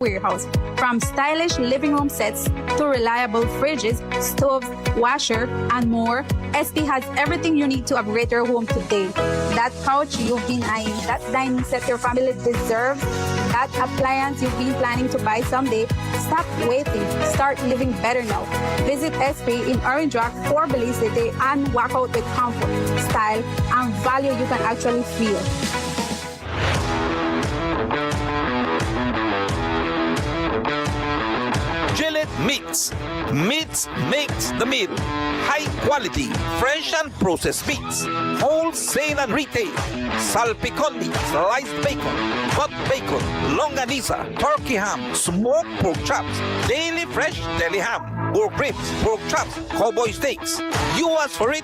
warehouse. From stylish living room sets to reliable fridges, stoves, washer, and more, SP has everything you need to upgrade your home today. That couch you've been eyeing, that dining set your family deserves, that appliance you've been planning to buy someday, stop waiting. Start living better now. Visit SP in Orange Rock or Belize City and walk out with comfort, style, and value you can actually feel. Gillette Meats. Meats makes the meal. High quality, fresh and processed meats. Wholesale and retail. Salpicón, sliced bacon, hot bacon, longaniza, turkey ham, smoked pork chops, daily fresh deli ham, pork ribs, pork chops, cowboy steaks. You ask for it,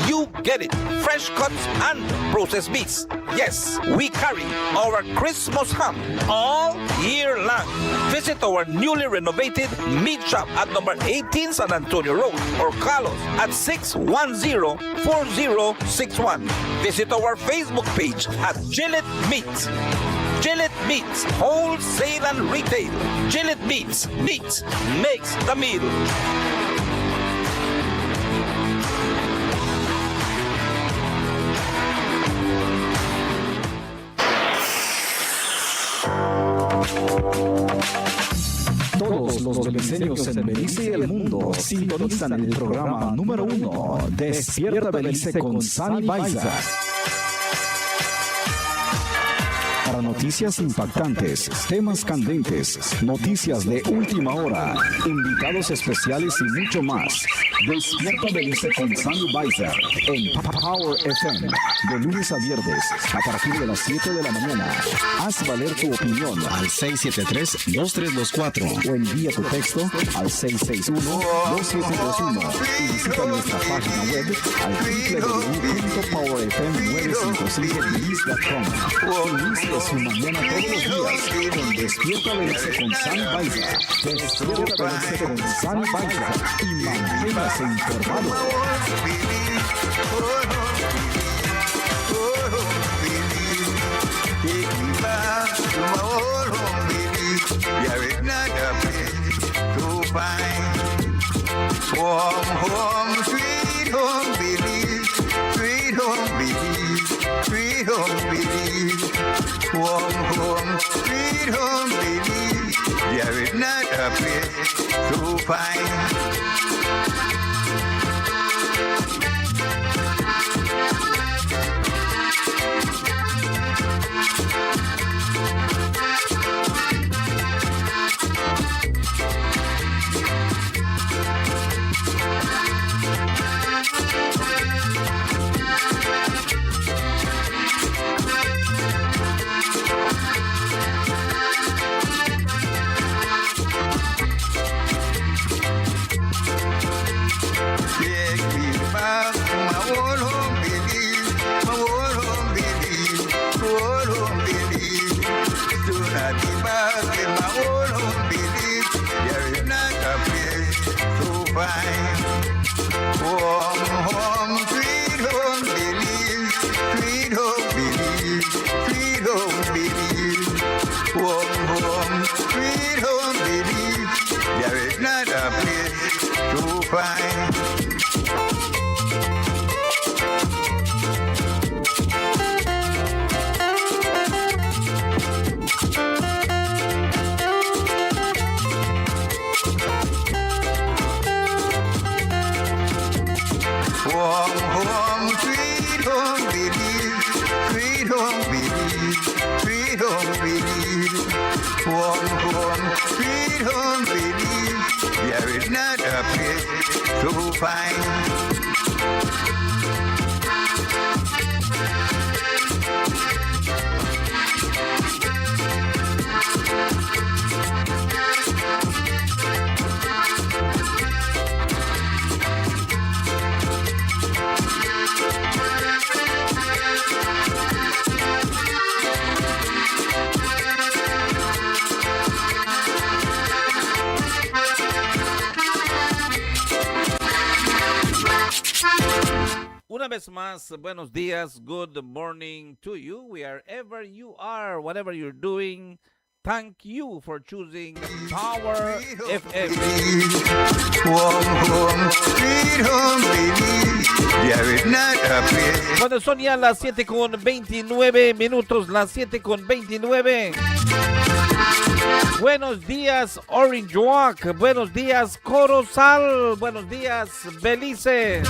you get it. Fresh cuts and processed meats. Yes, we carry our Christmas ham all year long. Visit our newly renovated meat shop at number 18 San Antonio Road or call us at 610-4061. Visit our Facebook page at Gillette Meats. Gillette Meats, wholesale and retail. Gillette Meats makes the meal. Todos los beliceños en Belice y el mundo sintonizan el programa número 1, Despierta Belice con Sunny Baiza. Para noticias impactantes, temas candentes, noticias de última hora, invitados especiales y mucho más. Despierta Belice con Sunny Baiza en Power FM, de lunes a viernes, a partir de las 7 de la mañana. Haz valer tu opinión al 673-2324 o envía tu texto al 661-2731 y visita nuestra página web al www.powerfm955belize.com. Inicia su mañana todos los días con Despierta Belice con Sunny Baiza. Despierta Belice con Sunny Baiza y manténgase informado. Warm home, sweet home, Belize, sweet home, Belize, sweet home, Belize. Warm home, sweet home, Belize. There is not a place so fine. Una vez más, buenos días, good morning to you, wherever you are, whatever you're doing. Thank you for choosing Power FM. Warm home, sweet home, Belize. There is not a place. Cuando son ya las 7:29 las 7:29. Buenos días, Orange Walk. Buenos días, Corozal. Buenos días, Belize.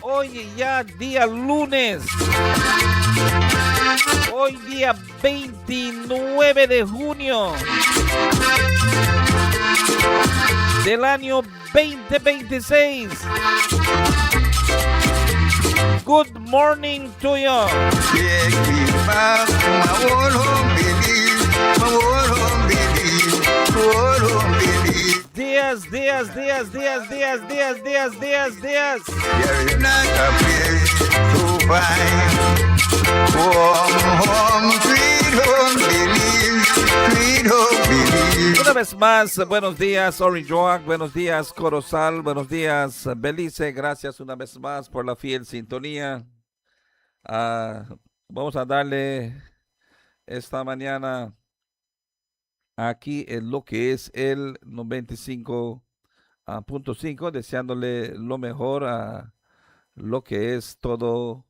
Hoy ya día lunes. Hoy día 29 de junio del año 2026. Good morning to you. Take me back to my old home, Belize. My old home, Belize. Old home, Belize. Días. There is not a place so fine. Warm home, sweet home, Belize. Sweet home, Belize. Una vez más, buenos días, Orange Walk, buenos días, Corozal, buenos días, Belize. Gracias una vez más por la fiel sintonía. Vamos a darle esta mañana aquí en lo que es el 95.5, deseándole lo mejor a lo que es todo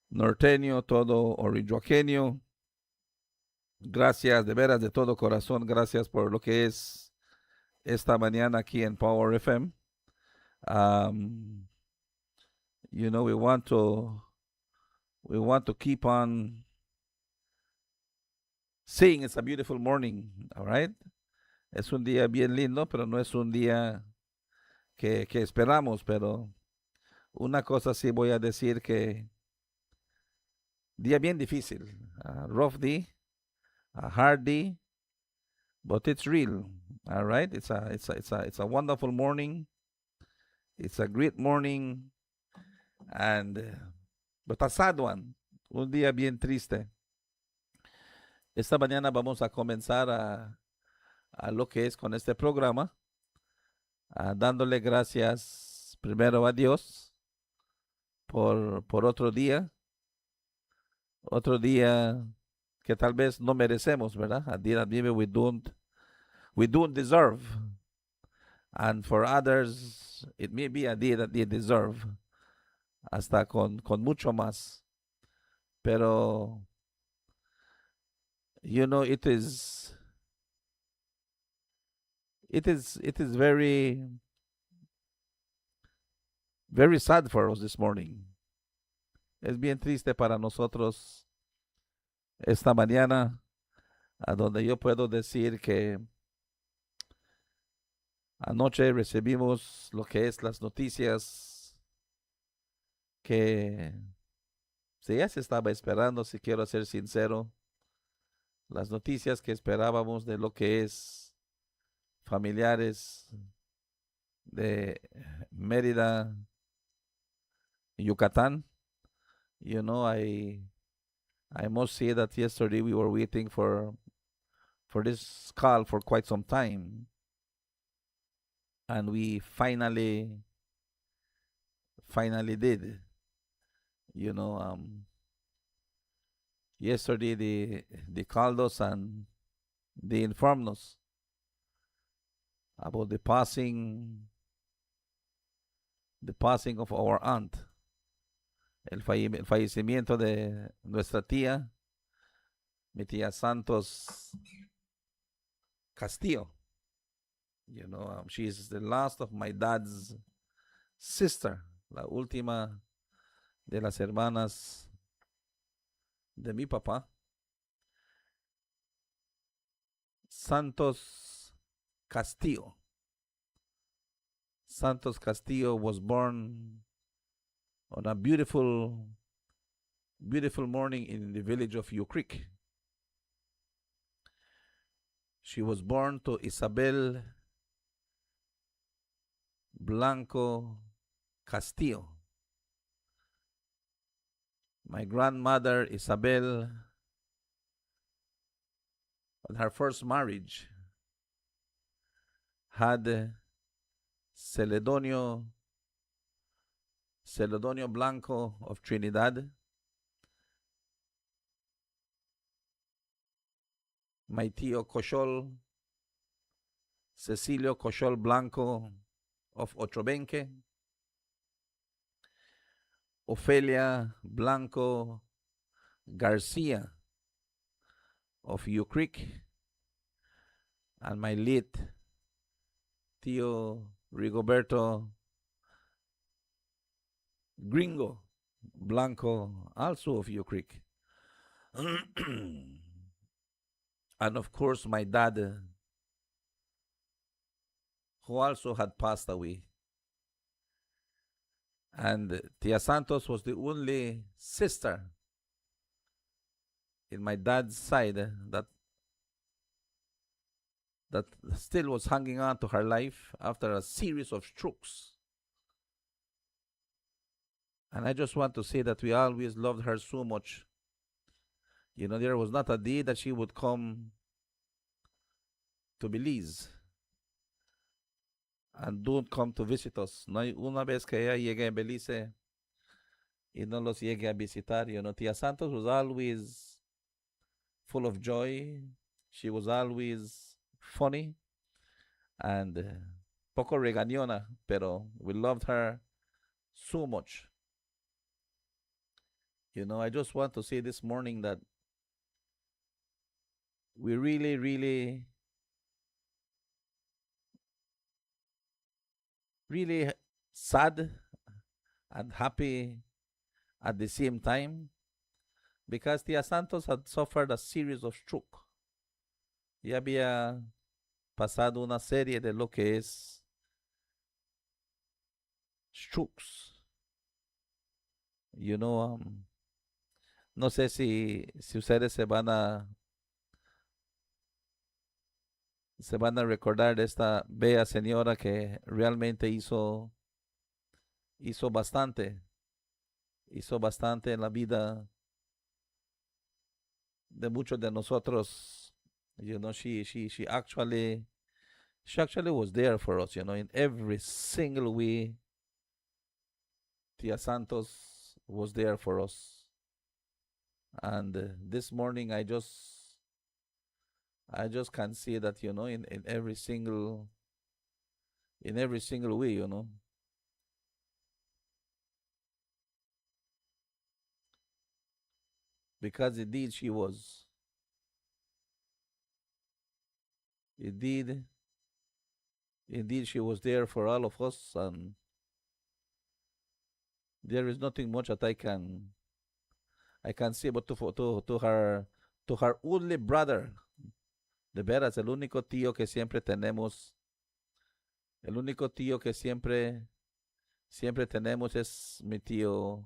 norteño, todo orinjoaqueño. Gracias de veras de todo corazón, gracias por lo que es esta mañana aquí en Power FM. We want to keep on saying it's a beautiful morning, all right? Es un día bien lindo, pero no es un día que esperamos, pero una cosa sí voy a decir que día bien difícil, rough day, a hard day, but it's real, all right? It's a wonderful morning. It's a great morning, but a sad one, un día bien triste. Esta mañana vamos a comenzar a lo que es con este programa, dándole gracias primero a Dios por otro día que tal vez no merecemos, ¿verdad? A día maybe we don't deserve, and for others it may be a day that they deserve, hasta con mucho más, pero it is very, very sad for us this morning. Es bien triste para nosotros esta mañana, a donde yo puedo decir que anoche recibimos lo que es las noticias que ya se estaba esperando, si quiero ser sincero, las noticias que esperábamos de lo que es familiares de Mérida, Yucatán. I must say that yesterday we were waiting for this call for quite some time, and we finally did. Yesterday they called us and they informed us about the passing of our aunt, el fallecimiento de nuestra tía, mi tía Santos Castillo. She is the last of my dad's sister, la última de las hermanas de mi papá. Santos Castillo was born on a beautiful morning in the village of Ewe Creek. She was born to Isabel Blanco Castillo. My grandmother Isabel, on her first marriage, had Celedonio Blanco of Trinidad, my tío Cochol, Cecilio Cochol Blanco of Ochobenque, Ofelia Blanco Garcia of U Creek, and my late tío Rigoberto Gringo Blanco, also of U Creek. And of course, my dad, who also had passed away. And Tia Santos was the only sister in my dad's side that still was hanging on to her life after a series of strokes. And I just want to say that we always loved her so much. You know, there was not a day that she would come to Belize and don't come to visit us. No hay una vez que ella llegue a Belize y no los llegue a visitar. You know, Tia Santos was always full of joy. She was always funny and poco regañona, pero we loved her so much. You know, I just want to say this morning that we really, really, really sad and happy at the same time because Tia Santos had suffered a series of stroke. Ya había pasado una serie de lo que es strokes. You know, no sé si ustedes se van a recordar de esta bella señora que realmente hizo bastante en la vida de muchos de nosotros. You know, she actually was there for us, you know, in every single way. Tia Santos was there for us. And this morning I just can see that, you know, in every single way, you know. Because indeed she was. Indeed she was there for all of us, and there is nothing much that I can say but to her only brother. De veras, el único tío que siempre tenemos, tenemos es mi tío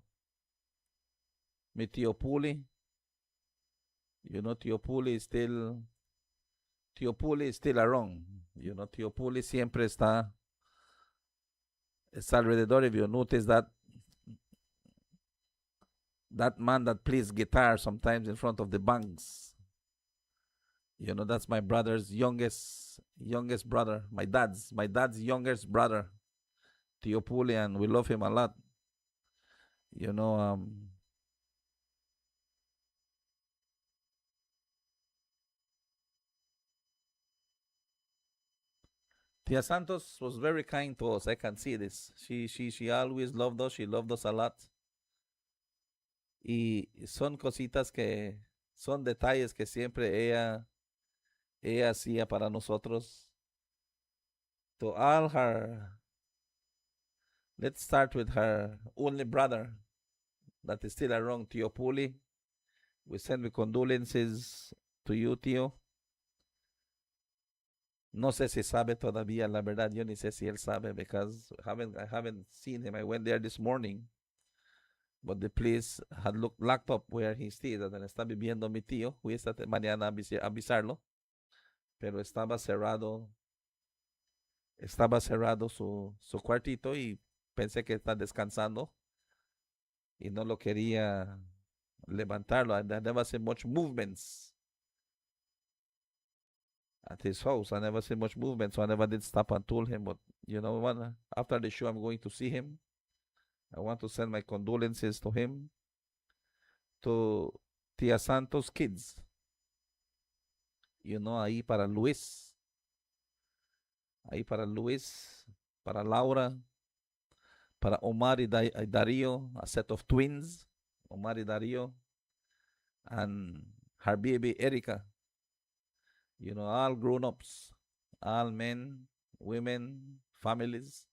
Puli. You know, tío Puli is still around. You know, tío Puli siempre está alrededor. If you notice that man that plays guitar sometimes in front of the banks, you know, that's my brother's youngest brother, my dad's youngest brother, Tio Puli, and we love him a lot. You know, Tia Santos was very kind to us. I can see this. She always loved us. She loved us a lot. Y son cositas que son detalles que siempre ella hacía para nosotros. To all her, let's start with her only brother that is still around, Tio Puli. We send my condolences to you, Tio. No sé si sabe todavía, la verdad, yo ni sé si él sabe, because I haven't seen him. I went there this morning, but the place had locked up where he stays. Donde está viviendo mi tío. Fui esta mañana a avisarlo, pero estaba cerrado su cuartito y pensé que está descansando y no lo quería levantarlo. I never seen much movements at his house. I never seen much movement, so I never did stop and told him. But you know what? After the show, I'm going to see him. I want to send my condolences to him, to Tia Santos' kids. ahí para Luis, para Laura, para Omar y Darío, a set of twins, Omar y Darío, and her baby Erica, all grown-ups, all men, women, families.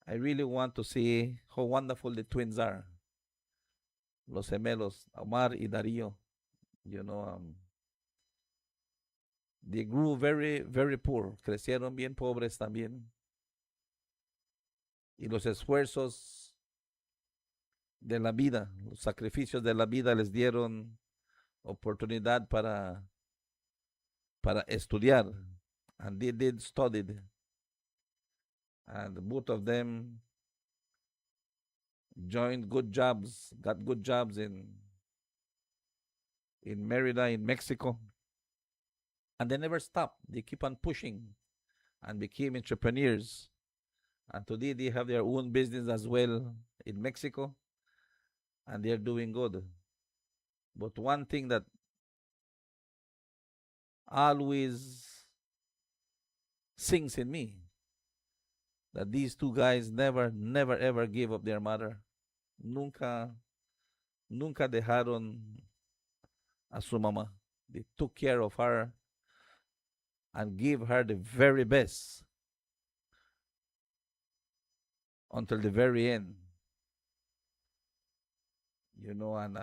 I really want to see how wonderful the twins are, los gemelos, Omar y Darío. They grew very, very poor, crecieron bien pobres también. Y los esfuerzos de la vida, los sacrificios de la vida les dieron oportunidad para estudiar. And they did studied. And both of them joined good jobs, got good jobs in Merida, in Mexico. And they never stopped. They keep on pushing and became entrepreneurs. And today they have their own business as well in Mexico. And they're doing good. But one thing that always sings in me, that these two guys never ever gave up their mother. Nunca dejaron a su mamá. They took care of her and gave her the very best until the very end. And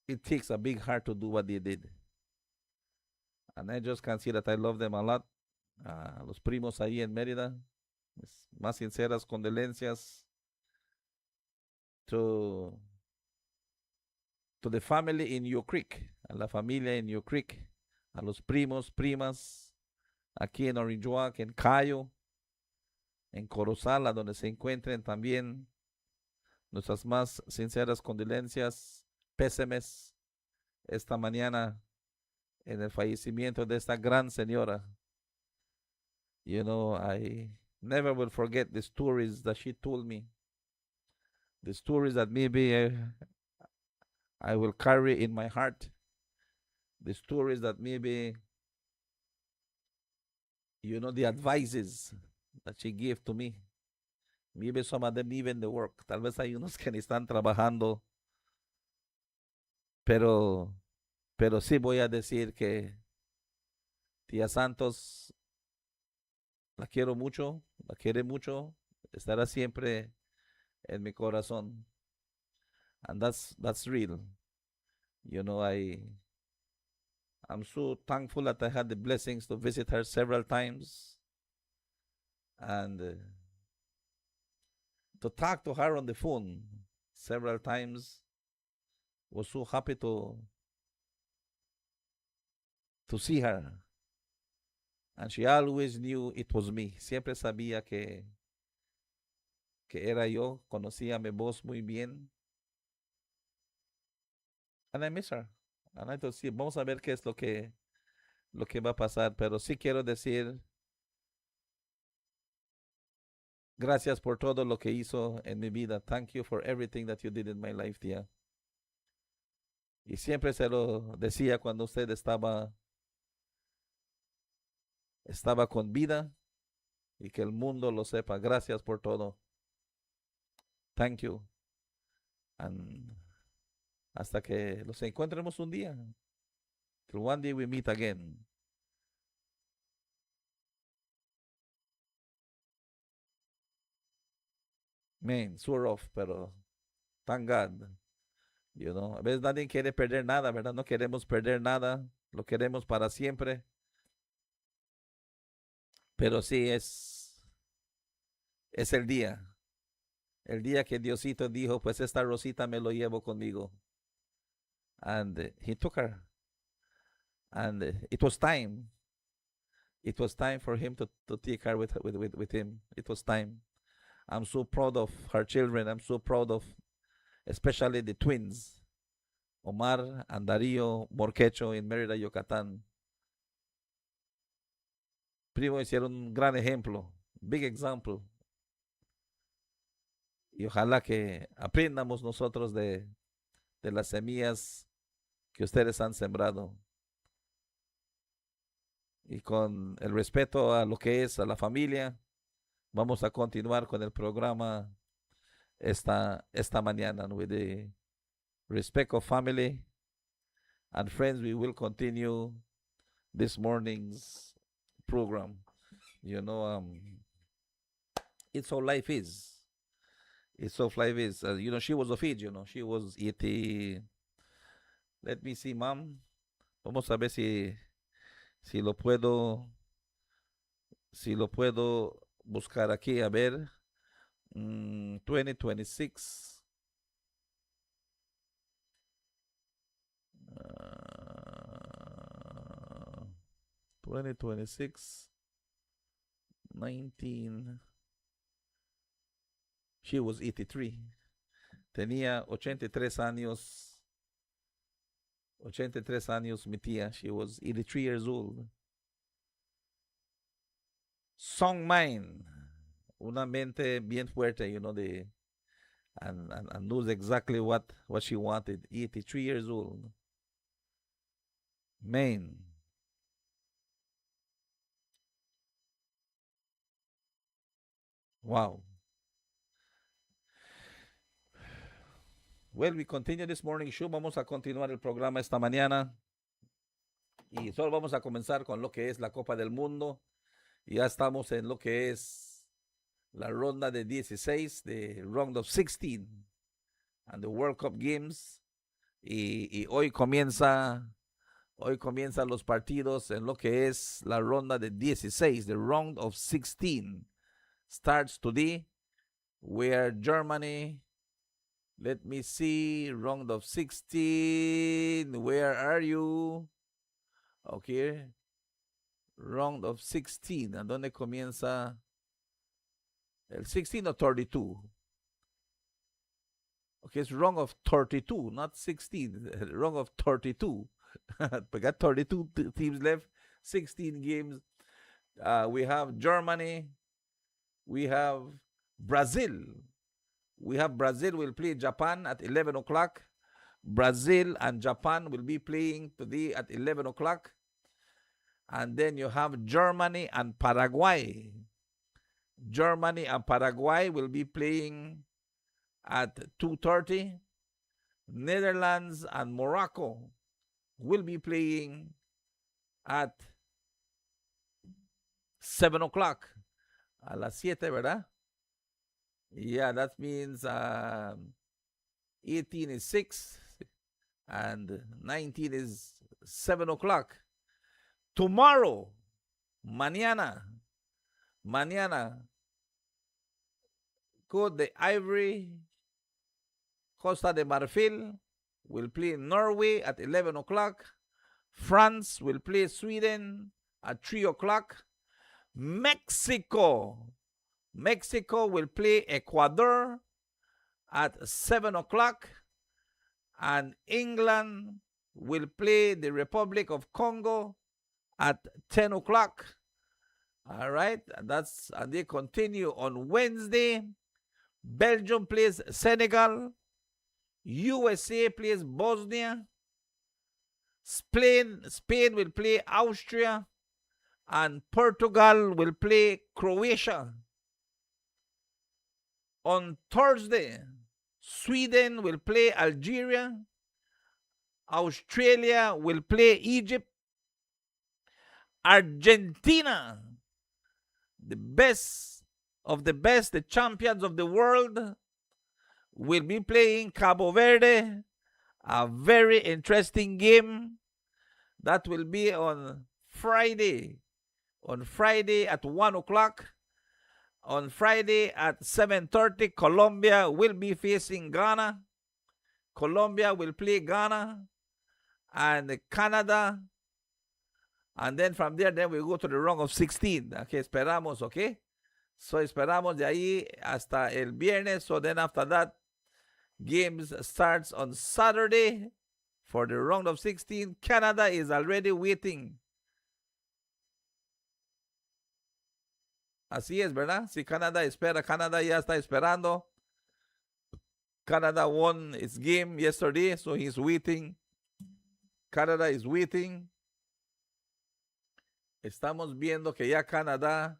it takes a big heart to do what they did. And I just can see that I love them a lot. Los primos ahí en Mérida, mis más sinceras condolencias to the family in New Creek, a la familia en New Creek, a los primos, primas, aquí en Orange Walk, en Cayo, en Corozal, donde se encuentren también. Nuestras más sinceras condolencias, pésemes esta mañana en el fallecimiento de esta gran señora. I never will forget the stories that she told me. The stories that maybe I will carry in my heart. The stories that maybe, the advices that she gave to me. Maybe some of them even the work. Tal vez hay unos que ni están trabajando. Pero sí voy a decir que Tía Santos la quiero mucho, la quiere mucho, estará siempre en mi corazón. And that's real. I'm so thankful that I had the blessings to visit her several times and to talk to her on the phone several times. Was so happy to see her. And she always knew it was me. Siempre sabía que era yo. Conocía mi voz muy bien. And I miss her. And I thought, sí, vamos a ver qué es lo que va a pasar. Pero sí quiero decir gracias por todo lo que hizo en mi vida. Thank you for everything that you did in my life, tía. Y siempre se lo decía cuando usted estaba con vida, y que el mundo lo sepa. Gracias por todo. Thank you. And hasta que los encontremos un día. Till one day we meet again. Man, sure off, pero thank God. A veces nadie quiere perder nada, ¿verdad? No queremos perder nada. Lo queremos para siempre. Pero sí es el día. El día que Diosito dijo, pues esta Rosita me lo llevo conmigo. And he took her. And it was time. It was time for him to take her with him. It was time. I'm so proud of her children. I'm so proud of especially the twins, Omar and Darío Morquecho in Mérida, Yucatán. Primo hicieron un gran ejemplo, big example. Y ojalá que aprendamos nosotros de las semillas que ustedes han sembrado. Y con el respeto a lo que es a la familia, vamos a continuar con el programa esta mañana. With the respect of family and friends, we will continue this morning's program. You know, it's how life is. It's how life is. You know, she was of age, you know. She was 80. Let me see, mom. Vamos a ver si lo puedo buscar aquí. A ver. 2026. 2026. 19. She was 83. Tenía 83 años. 83 años mi tía. She was 83 years old. Song Mind. Una mente bien fuerte, you know, and knows exactly what she wanted. 83 years old. Maine. Wow. Well, we continue this morning show. Vamos a continuar el programa esta mañana. Y solo vamos a comenzar con lo que es la Copa del Mundo. Ya estamos en lo que es la ronda de 16, the round of 16, and the World Cup Games. Y hoy comienzan los partidos en lo que es la ronda de 16, the round of 16. Starts today, where Germany, let me see, round of 16, where are you? Okay, round of 16, ¿a dónde comienza? El 16 o 32? Okay, it's round of 32, not 16, round of 32. We got 32 teams left, 16 games. We have Germany, we have Brazil. Brazil will play Japan at 11 o'clock. Brazil and Japan will be playing today at 11 o'clock. And then you have Germany and Paraguay. Germany and Paraguay will be playing at 2:30. Netherlands and Morocco will be playing at 7 o'clock. A las 7, ¿verdad? Yeah, that means 18 is 6 and 19 is 7 o'clock. Tomorrow, mañana, Côte d'Ivoire, Costa de Marfil will play Norway at 11 o'clock. France will play Sweden at 3 o'clock. Mexico will play Ecuador at 7 o'clock. And England will play the Republic of Congo at 10 o'clock. All right, and they continue on Wednesday. Belgium plays Senegal. USA plays Bosnia. Spain will play Austria. And Portugal will play Croatia. On Thursday, Sweden will play Algeria. Australia will play Egypt. Argentina, the best of the best, the champions of the world, will be playing Cabo Verde. A very interesting game. That will be on Friday. On Friday at 1 o'clock. On Friday at 7:30, Colombia will be facing Ghana. Colombia will play Ghana and Canada. And then from there, then we go to the round of 16. Okay, esperamos, okay? So esperamos de ahí hasta el viernes. So then after that, games starts on Saturday for the round of 16. Canada is already waiting. Así es, ¿verdad? Si Canadá espera, Canadá ya está esperando. Canada won its game yesterday, so he's waiting. Canada is waiting. Estamos viendo que ya Canadá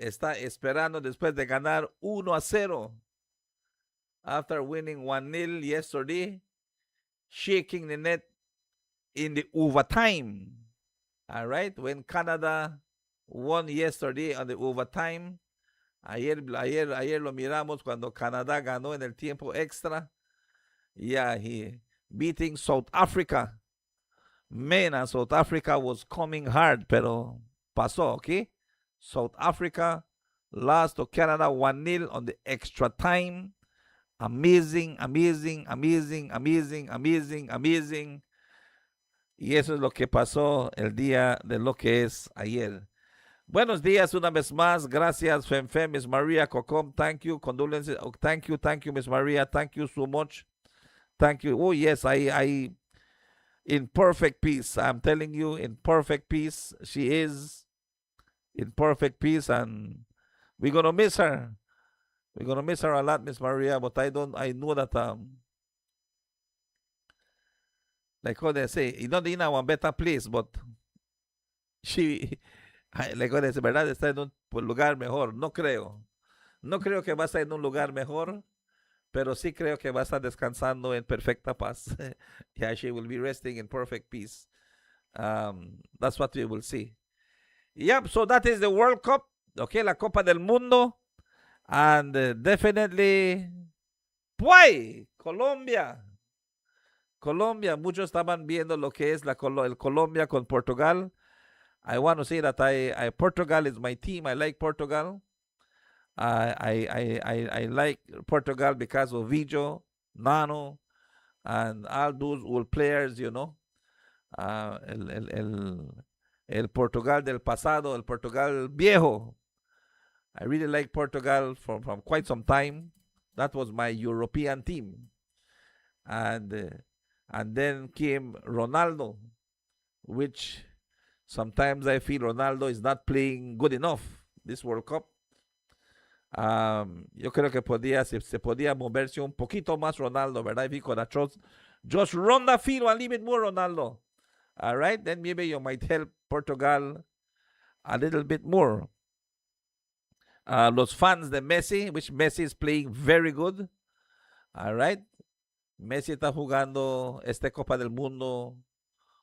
está esperando después de ganar 1-0. After winning 1-0 yesterday, shaking the net in the overtime. All right, when Canada won yesterday on the overtime, ayer lo miramos cuando Canadá ganó en el tiempo extra. Yeah, he beating South Africa. Man, and South Africa was coming hard, pero pasó, okay? South Africa lost to Canada 1-0 on the extra time. Amazing, amazing, amazing, amazing, amazing, amazing. Y eso es lo que pasó el día de lo que es ayer. Buenos días una vez más. Gracias, Femfem, Miss Maria Cocom. Thank you. Condolences. Oh, thank you, Miss Maria. Thank you so much. Thank you. Oh, yes, I in perfect peace. I'm telling you, in perfect peace. She is in perfect peace, and we're going to miss her. We're going to miss her a lot, Miss Maria, but I know that, like how they say, you know, in a better place, but she, like how they say, ¿verdad? Está en un lugar mejor. No creo. No creo que va a estar en un lugar mejor, pero sí creo que va a estar descansando en perfecta paz. Yeah, she will be resting in perfect peace. That's what we will see. Yep, so that is the World Cup. Okay, la Copa del Mundo. And definitely, pues, Colombia. Colombia, muchos estaban viendo lo que es el Colombia con Portugal. I want to say that Portugal is my team. I like Portugal. I like Portugal because of Vijo, Nano, and all those old players, you know. El Portugal del pasado, el Portugal viejo. I really like Portugal from quite some time. That was my European team. And then came Ronaldo, which sometimes I feel Ronaldo is not playing good enough this World Cup. Yo creo que se podía moverse un poquito más Ronaldo, ¿verdad? If he could just run the field a little bit more, Ronaldo. All right, then maybe you might help Portugal a little bit more. Los fans de Messi, which Messi is playing very good. All right. Messi está jugando Copa del Mundo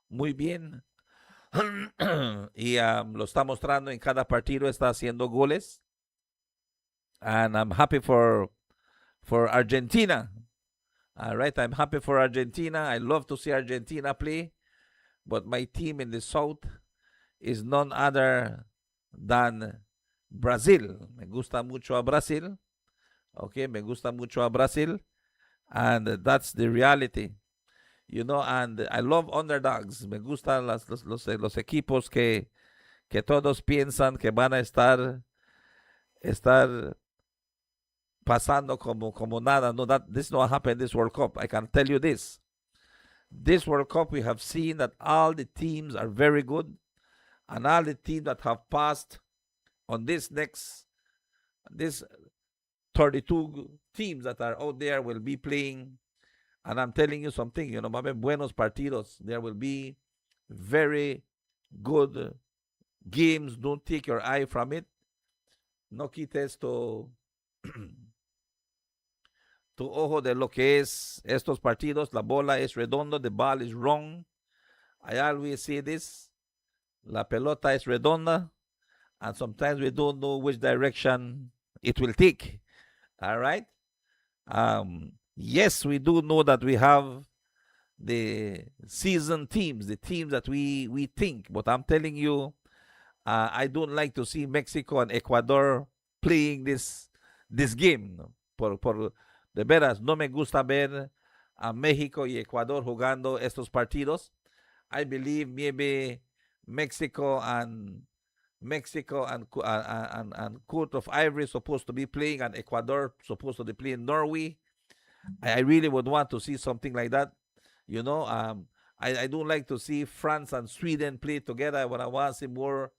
muy bien. Y lo está mostrando en cada partido, está haciendo goles. And I'm happy for Argentina. All right, I'm happy for Argentina. I love to see Argentina play. But my team in the South is none other than Brazil. Me gusta mucho a Brasil. Okay, me gusta mucho a Brasil. And that's the reality. You know, and I love underdogs. Me gustan los equipos que todos piensan que van a estar pasando como nada. No, this not happened in this World Cup. I can tell you this. This World Cup, we have seen that all the teams are very good. And all the teams that have passed on this 32 teams that are out there will be playing. And I'm telling you something, you know, buenos partidos. There will be very good games. Don't take your eye from it. No quites tu ojo de lo que es estos partidos. La bola es redonda. The ball is wrong. I always say this. La pelota es redonda. And sometimes we don't know which direction it will take. All right? Yes, we do know that we have the seasoned teams, the teams that we think. But I'm telling you, I don't like to see Mexico and Ecuador playing this game. Por de veras, no me gusta ver a México y Ecuador jugando estos partidos. I believe maybe Mexico and Cote of Ivory supposed to be playing, and Ecuador supposed to be playing Norway. I really would want to see something like that. You know, I don't like to see France and Sweden play together. But I want to see more,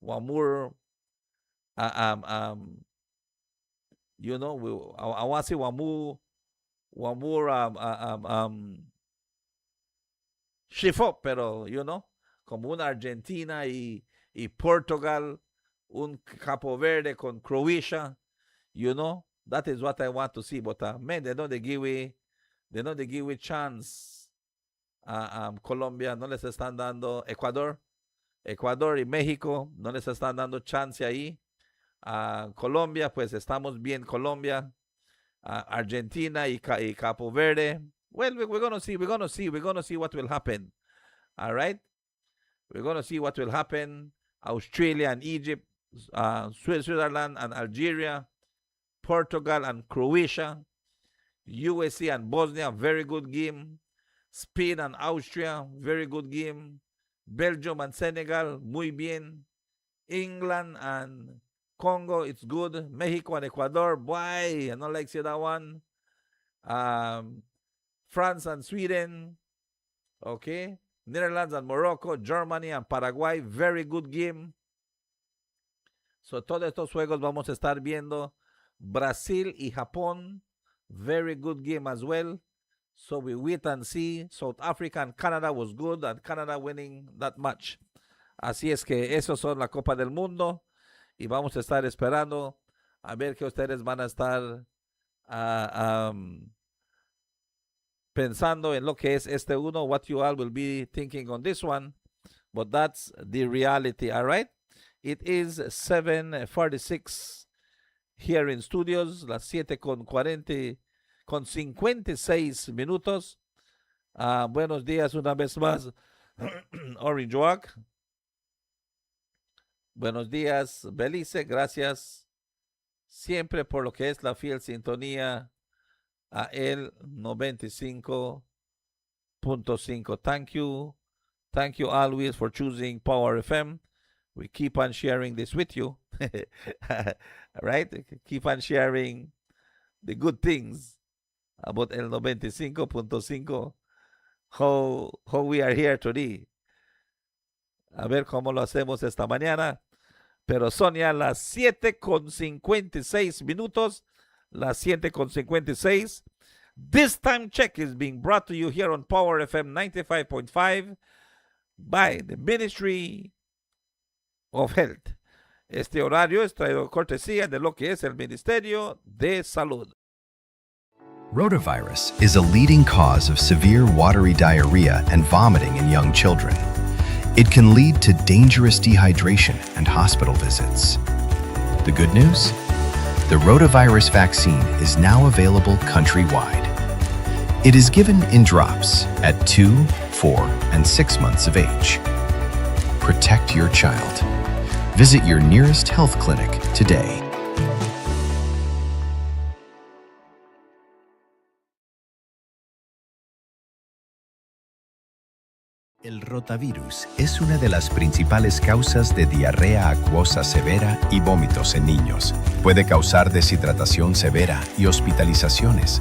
you know, I want to see Wamur shift up, pero, como una Argentina y Portugal, un Capo Verde con Croatia, that is what I want to see. But, man, they don't give we chance. Colombia no les están dando, Ecuador y México no les están dando chance ahí. Colombia, pues estamos bien, Colombia. Argentina y Capo Verde. Well, we're gonna see what will happen. All right, we're gonna see what will happen. Australia and Egypt, Switzerland and Algeria, Portugal and Croatia, USA and Bosnia, very good game. Spain and Austria, very good game. Belgium and Senegal, muy bien. England and Congo, it's good. Mexico and Ecuador, boy, I don't like see that one. France and Sweden, okay. Netherlands and Morocco, Germany and Paraguay, very good game. So todos estos juegos vamos a estar viendo. Brasil y Japón, very good game as well. So we wait and see. South Africa and Canada was good, and Canada winning that match. Así es que esos son la Copa del Mundo. Y vamos a estar esperando a ver qué ustedes van a estar pensando en lo que es este uno, what you all will be thinking on this one. But that's the reality, all right? It is 7:46 here in studios, las 7:56 minutos. Buenos días una vez más, Orange Walk. Buenos días, Belize. Gracias siempre por lo que es la fiel sintonía a el 95.5. Thank you. Thank you always for choosing Power FM. We keep on sharing this with you. Right? Keep on sharing the good things about el 95.5. How we are here today. A ver cómo lo hacemos esta mañana. Pero son ya las 7:56 minutos. Las 7:56. This time check is being brought to you here on Power FM 95.5 by the Ministry of Health. Este horario es traído cortesía de lo que es el Ministerio de Salud. Rotavirus is a leading cause of severe watery diarrhea and vomiting in young children. It can lead to dangerous dehydration and hospital visits. The good news? The rotavirus vaccine is now available countrywide. It is given in drops at 2, 4, and 6 months of age. Protect your child. Visit your nearest health clinic today. El rotavirus es una de las principales causas de diarrea acuosa severa y vómitos en niños. Puede causar deshidratación severa y hospitalizaciones.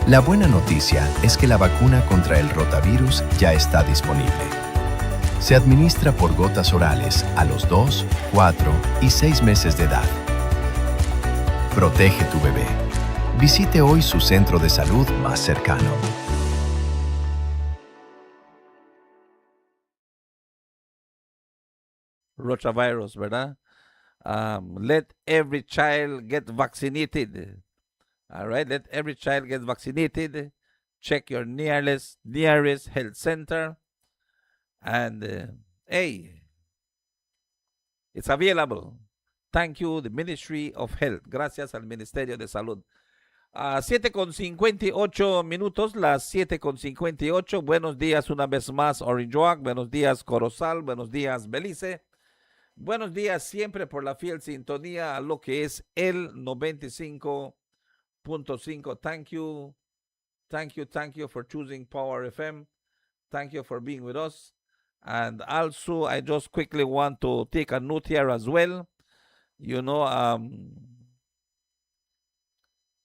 La buena noticia es que la vacuna contra el rotavirus ya está disponible. Se administra por gotas orales a los 2, 4 y 6 meses de edad. Protege tu bebé. Visite hoy su centro de salud más cercano. Rotavirus, ¿verdad? Let every child get vaccinated. All right, let every child get vaccinated. Check your nearest health center. And, hey, it's available. Thank you, the Ministry of Health. Gracias al Ministerio de Salud. 7:58 minutos, las 7:58. Buenos días una vez más, Orange Walk. Buenos días, Corozal. Buenos días, Belice. Buenos días siempre por la fiel sintonía a lo que es el 95.5. Thank you for choosing Power FM. Thank you for being with us. And also, I just quickly want to take a note here as well.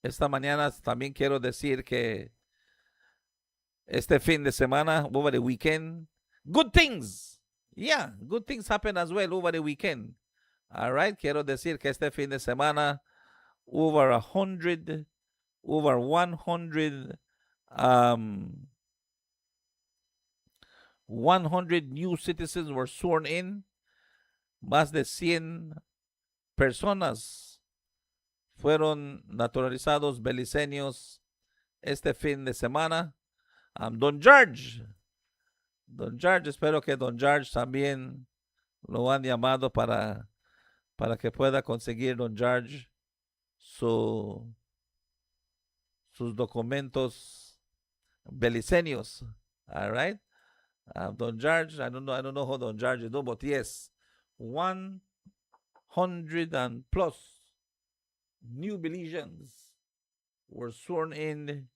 Esta mañana también quiero decir que este fin de semana, over the weekend, good things. Yeah, good things happen as well over the weekend. All right, quiero decir que este fin de semana over 100 over 100 new citizens were sworn in. Más de 100 personas fueron naturalizados beliceños este fin de semana. Don George, espero que Don George también lo han llamado para que pueda conseguir Don George sus documentos beliceños. All right. Don George, I don't know how Don George is doing, but yes, 100 and plus new Belizeans were sworn in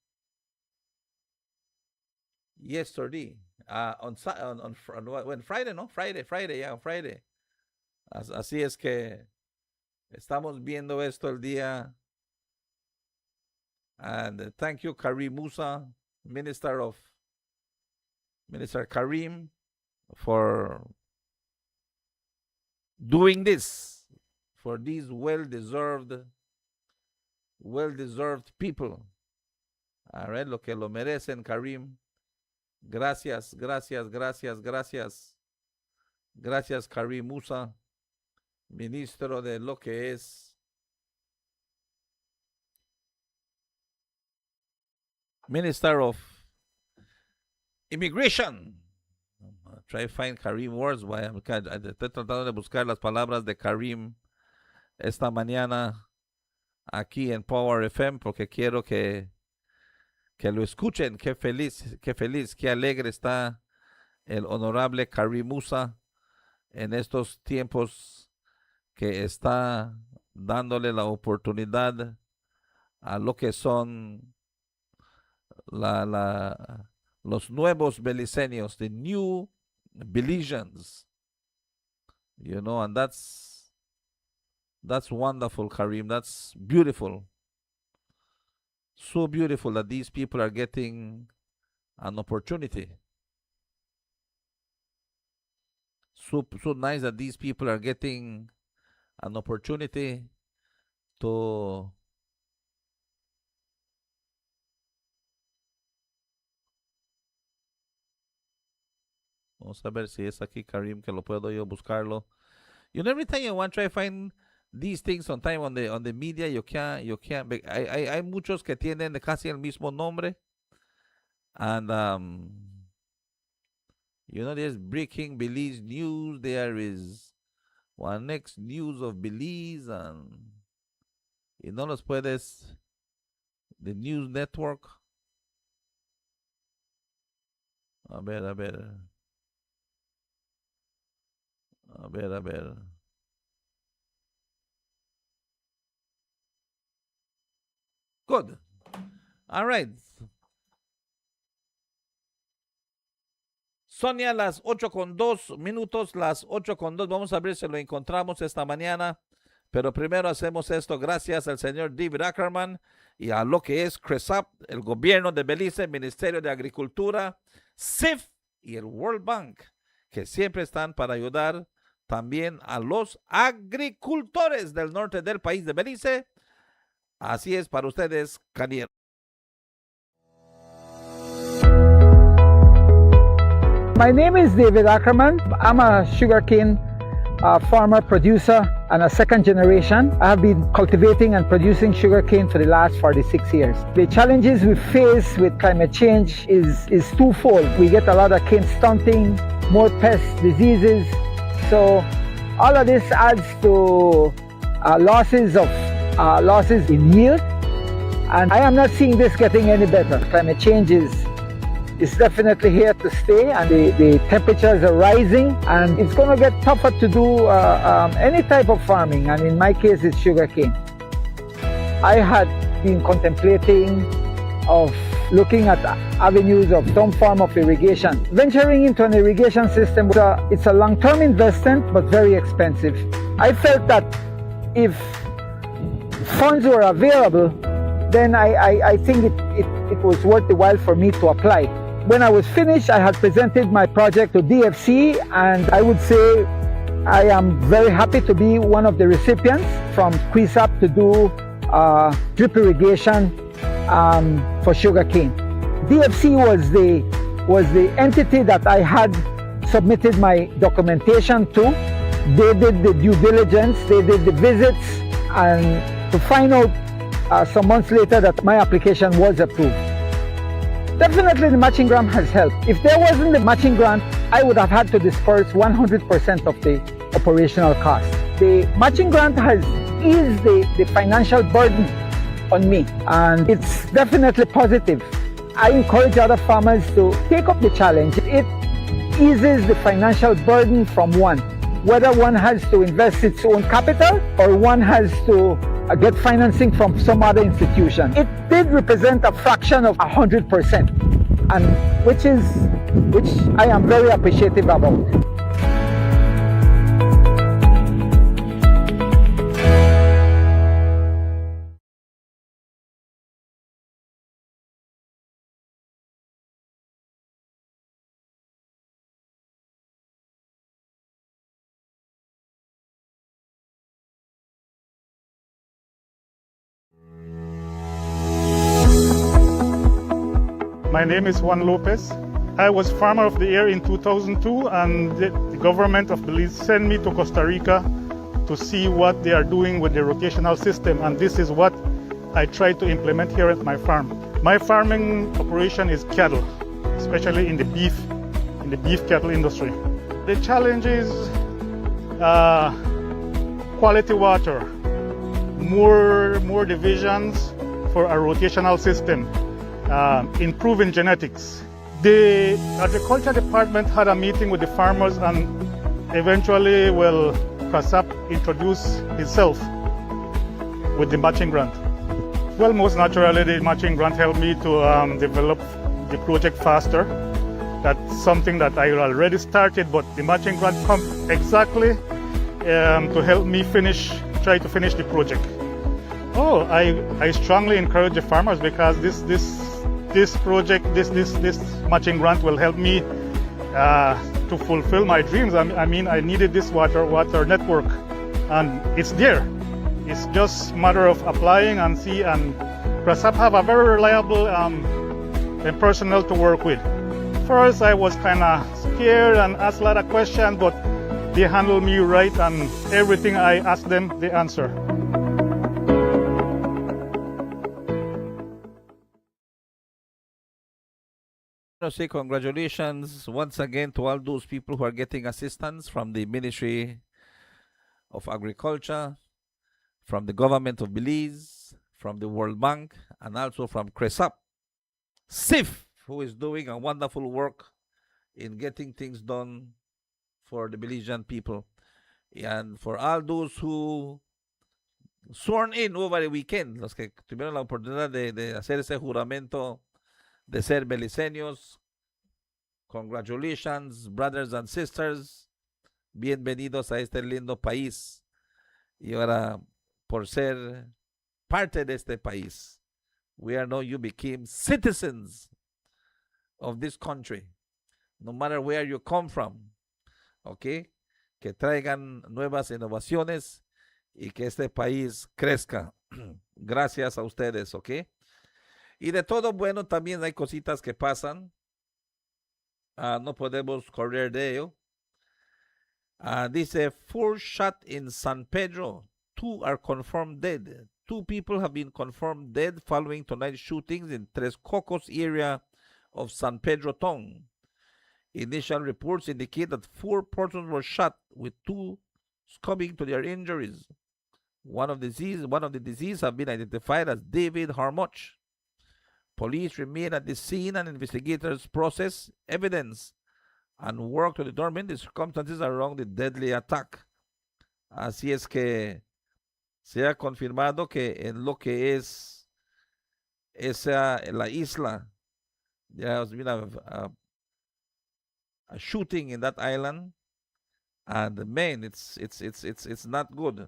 yesterday. On Friday, no? Friday, on Friday. Así es que estamos viendo esto el día. And thank you, Karim Musa, Minister Karim, for doing this for these well-deserved people. All right, lo que lo merecen, Karim. Gracias, Karim Musa, ministro de lo que es Minister of Immigration. Try to find Karim words. Estoy tratando de buscar las palabras de Karim esta mañana aquí en Power FM porque quiero que lo escuchen. Qué feliz, qué alegre está el honorable Karim Musa en estos tiempos que está dándole la oportunidad a lo que son los nuevos beliceños, the new Belizeans, and that's wonderful, Karim. That's beautiful. So beautiful that these people are getting an opportunity. So nice that these people are getting an opportunity to vamos a ver si es aquí, Karim, que lo puedo yo buscarlo. Every time you want to try to find these things sometime on the media, you can't. Hay muchos que tienen casi el mismo nombre. And, there's breaking Belize news. There is one next news of Belize. And, los puedes, the news network. A ver. Good. All right. Sonia, las 8:02, las 8:02. Vamos a ver si lo encontramos esta mañana. Pero primero hacemos esto gracias al señor David Ackerman y a lo que es CRESAP, el gobierno de Belice, el Ministerio de Agricultura, CIF y el World Bank, que siempre están para ayudar también a los agricultores del norte del país de Belice. Así es para ustedes, Canier. My name is David Ackerman. I'm a sugarcane farmer, producer, and a second generation. I have been cultivating and producing sugarcane for the last 46 years. The challenges we face with climate change is twofold. We get a lot of cane stunting, more pests, diseases. So all of this adds to losses in yield. And I am not seeing this getting any better. Climate change is definitely here to stay, and the temperatures are rising, and it's going to get tougher to do any type of farming, and in my case it's sugarcane. I had been contemplating of looking at avenues of some form of irrigation. Venturing into an irrigation system, it's a long-term investment but very expensive. I felt that if funds were available, then I think it was worth the while for me to apply. When I was finished, I had presented my project to DFC, and I would say I am very happy to be one of the recipients from QUISAP to do drip irrigation for sugarcane. DFC was the entity that I had submitted my documentation to. They did the due diligence, they did the visits, and to find out some months later that my application was approved. Definitely the matching grant has helped. If there wasn't the matching grant, I would have had to disperse 100% of the operational cost. The matching grant has eased the financial burden on me, and it's definitely positive. I encourage other farmers to take up the challenge. It eases the financial burden from one, whether one has to invest its own capital or one has to get financing from some other institution. It did represent a fraction of 100%, and which I am very appreciative about. My name is Juan Lopez. I was Farmer of the Year in 2002, and the government of Belize sent me to Costa Rica to see what they are doing with the rotational system, and this is what I try to implement here at my farm. My farming operation is cattle, especially in the beef cattle industry. The challenge is quality water, more divisions for a rotational system, improving genetics. The agriculture department had a meeting with the farmers, and eventually, CASAP introduced itself with the matching grant. Well, most naturally, the matching grant helped me to develop the project faster. That's something that I already started, but the matching grant comes exactly to help me try to finish the project. Oh, I strongly encourage the farmers, because this project, this matching grant will help me to fulfill my dreams. I mean, I needed this water network, and it's there. It's just a matter of applying and see, and CASAP have a very reliable personnel to work with. First, I was kind of scared and asked a lot of questions, but they handled me right, and everything I asked them, they answer. I want to say congratulations once again to all those people who are getting assistance from the Ministry of Agriculture, from the government of Belize, from the World Bank, and also from CRESAP. SIF, who is doing a wonderful work in getting things done for the Belizean people. And for all those who sworn in over the weekend, los que tuvieron la oportunidad de hacer ese juramento de ser beliceños, congratulations, brothers and sisters. Bienvenidos a este lindo país. Y ahora, por ser parte de este país, we are now you became citizens of this country, no matter where you come from. Okay? Que traigan nuevas innovaciones y que este país crezca. Gracias a ustedes, ¿ok? Y de todo bueno, también hay cositas que pasan. No podemos correr de ello. Dice, 4 shot in San Pedro. 2 are confirmed dead. 2 people have been confirmed dead following tonight's shootings in Tres Cocos area of San Pedro town. Initial reports indicate that 4 persons were shot, with 2 succumbing to their injuries. One of the deceased have been identified as David Harmuch. Police remain at the scene, and investigators process evidence and work to determine the circumstances around the deadly attack. Así es que se ha confirmado que en lo que es la isla, there has been a shooting in that island, and man, it's not good.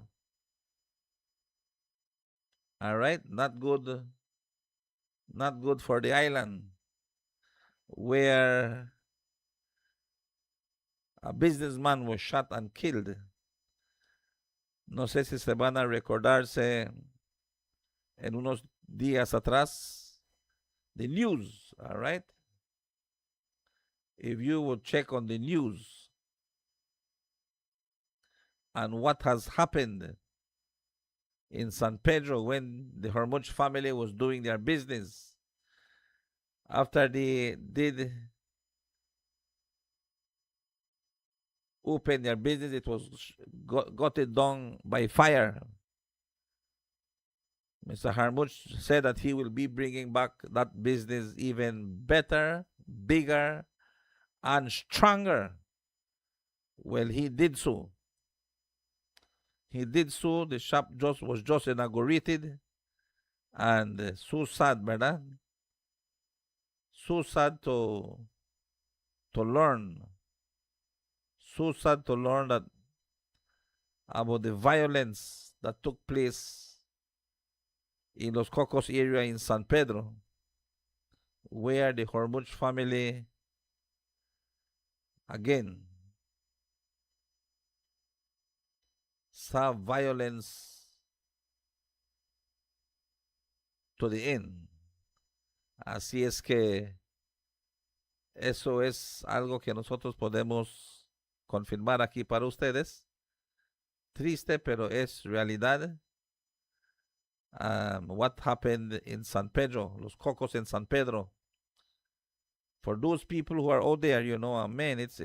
All right, not good for the island, where a businessman was shot and killed. No sé si se van a recordarse en unos días atrás, the news, all right? If you would check on the news and what has happened in San Pedro when the Hormuch family was doing their business, after they did open their business, it was got it done by fire. Mr. Hormuch said that he will be bringing back that business even better, bigger, and stronger. Well, he did so. He did so. The shop was just inaugurated, and so sad, ¿verdad? So sad to learn. So sad to learn that about the violence that took place in Los Cocos area in San Pedro, where the Hormuch family again saw violence to the end. Así es que eso es algo que nosotros podemos confirmar aquí para ustedes. Triste, pero es realidad. What happened in San Pedro, Los Cocos in San Pedro. For those people who are out there, you know, man, it's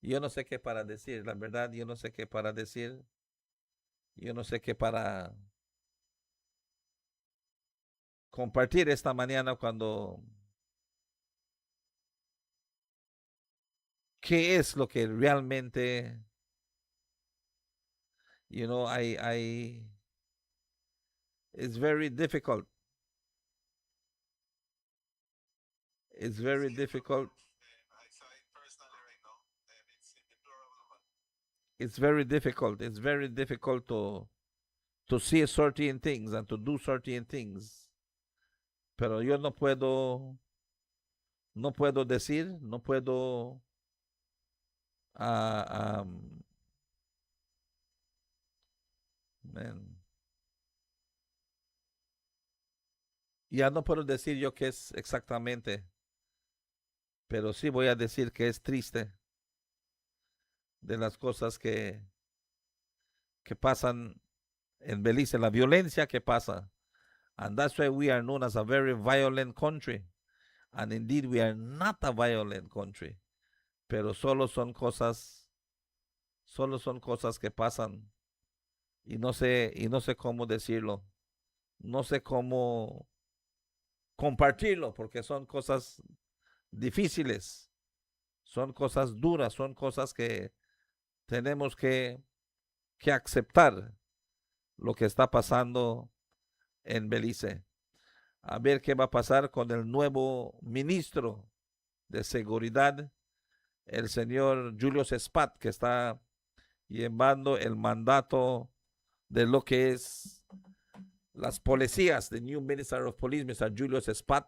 yo no sé qué para decir, la verdad, yo no sé qué para decir. Yo no sé qué para compartir esta mañana cuando qué es lo que realmente, you know, it's very difficult. It's very difficult. It's very difficult. It's very difficult to see certain things and to do certain things. Pero yo no puedo decir, no puedo man. Ya no puedo decir yo qué es exactamente, pero sí voy a decir que es triste de las cosas que pasan en Belice, la violencia que pasa. And that's why we are known as a very violent country. And indeed we are not a violent country. Pero solo son cosas que pasan. Y no sé cómo decirlo. No sé cómo compartirlo, porque son cosas difíciles. Son cosas duras, son cosas que tenemos que aceptar lo que está pasando en Belice. A ver qué va a pasar con el nuevo ministro de Seguridad, el señor Julius Spat, que está llevando el mandato de lo que es las policías, the new Minister of Police, Mr. Julius Spat,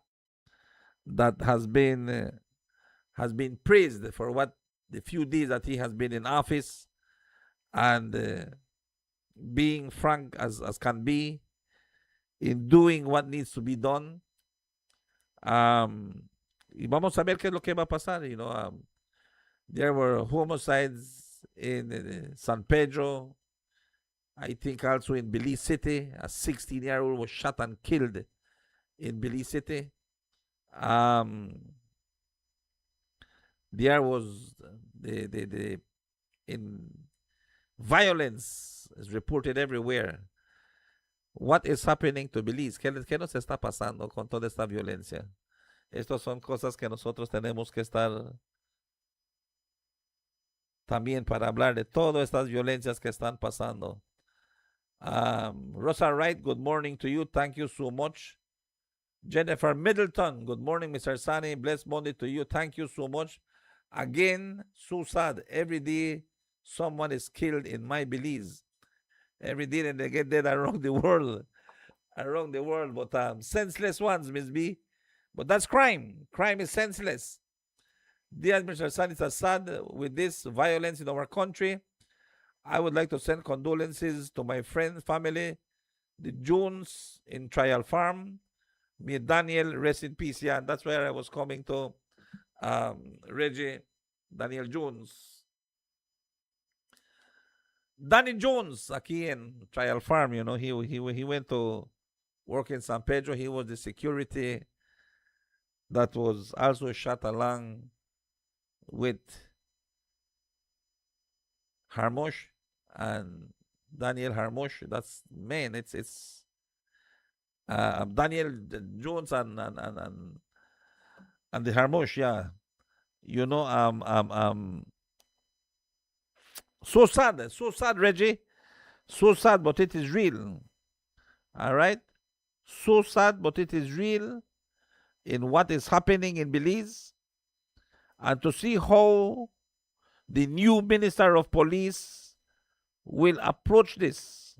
that has been praised for what the few days that he has been in office, and being frank as can be in doing what needs to be done. Y vamos a ver qué es lo que va a pasar. You know, there were homicides in San Pedro. I think also in Belize City, a 16-year-old was shot and killed in Belize City. There was the violence is reported everywhere. What is happening to Belize? ¿Qué nos está pasando con toda esta violencia? Estas son cosas que nosotros tenemos que estar también para hablar de todas estas violencias que están pasando. Rosa Wright, good morning to you. Thank you so much. Jennifer Middleton, good morning, Mr. Sani. Blessed Monday to you. Thank you so much. Again, so sad. Every day, someone is killed in my Belize. Every day, and they get dead around the world. Around the world. But senseless ones, Miss B. But that's crime. Crime is senseless. Dear Mr. Sani, it's sad with this violence in our country. I would like to send condolences to my friends, family, the Jones in Trial Farm, May Daniel rest in peace. Yeah, that's where I was coming to. Reggie, Daniel Jones. Danny Jones, again, Trial Farm, you know, he went to work in San Pedro. He was the security that was also shot along with Harmosh and Daniel Harmosh. That's, man, it's Daniel Jones and the Harmosh, yeah. You know, so sad, Reggie. So sad, but it is real. All right? So sad, but it is real in what is happening in Belize. And to see how the new Minister of Police will approach this.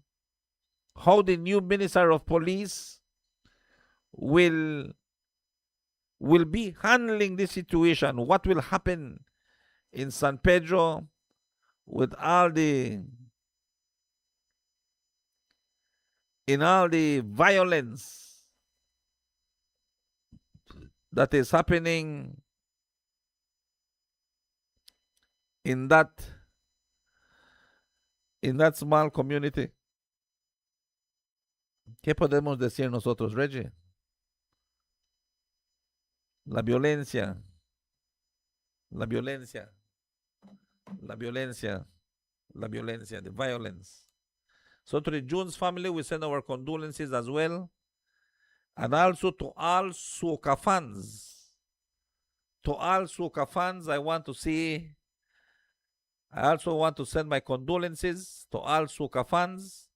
How the new Minister of Police will be handling this situation. What will happen in San Pedro with all the violence that is happening in that small community. ¿Qué podemos decir nosotros, Reggie? La violencia, the violence. So to the Jones family, we send our condolences as well. And also to all Soca fans. To all Soca fans, I also want to send my condolences to all Soca fans.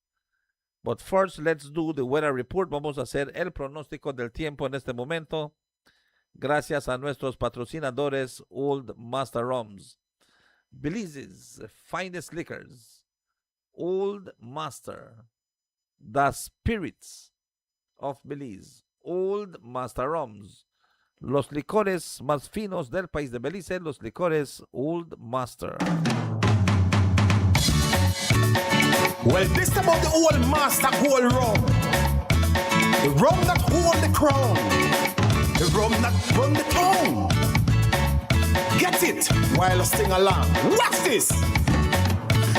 But first, let's do the weather report. Vamos a hacer el pronóstico del tiempo en este momento. Gracias a nuestros patrocinadores, Old Master Rums, Belize's finest liquors, Old Master, the spirits of Belize, Old Master Rums, los licores más finos del país de Belice, los licores Old Master. Well, this about the Old Master Gold Rum, the rum that hold the crown, the rum that run the town. Get it while I sing along. Watch this.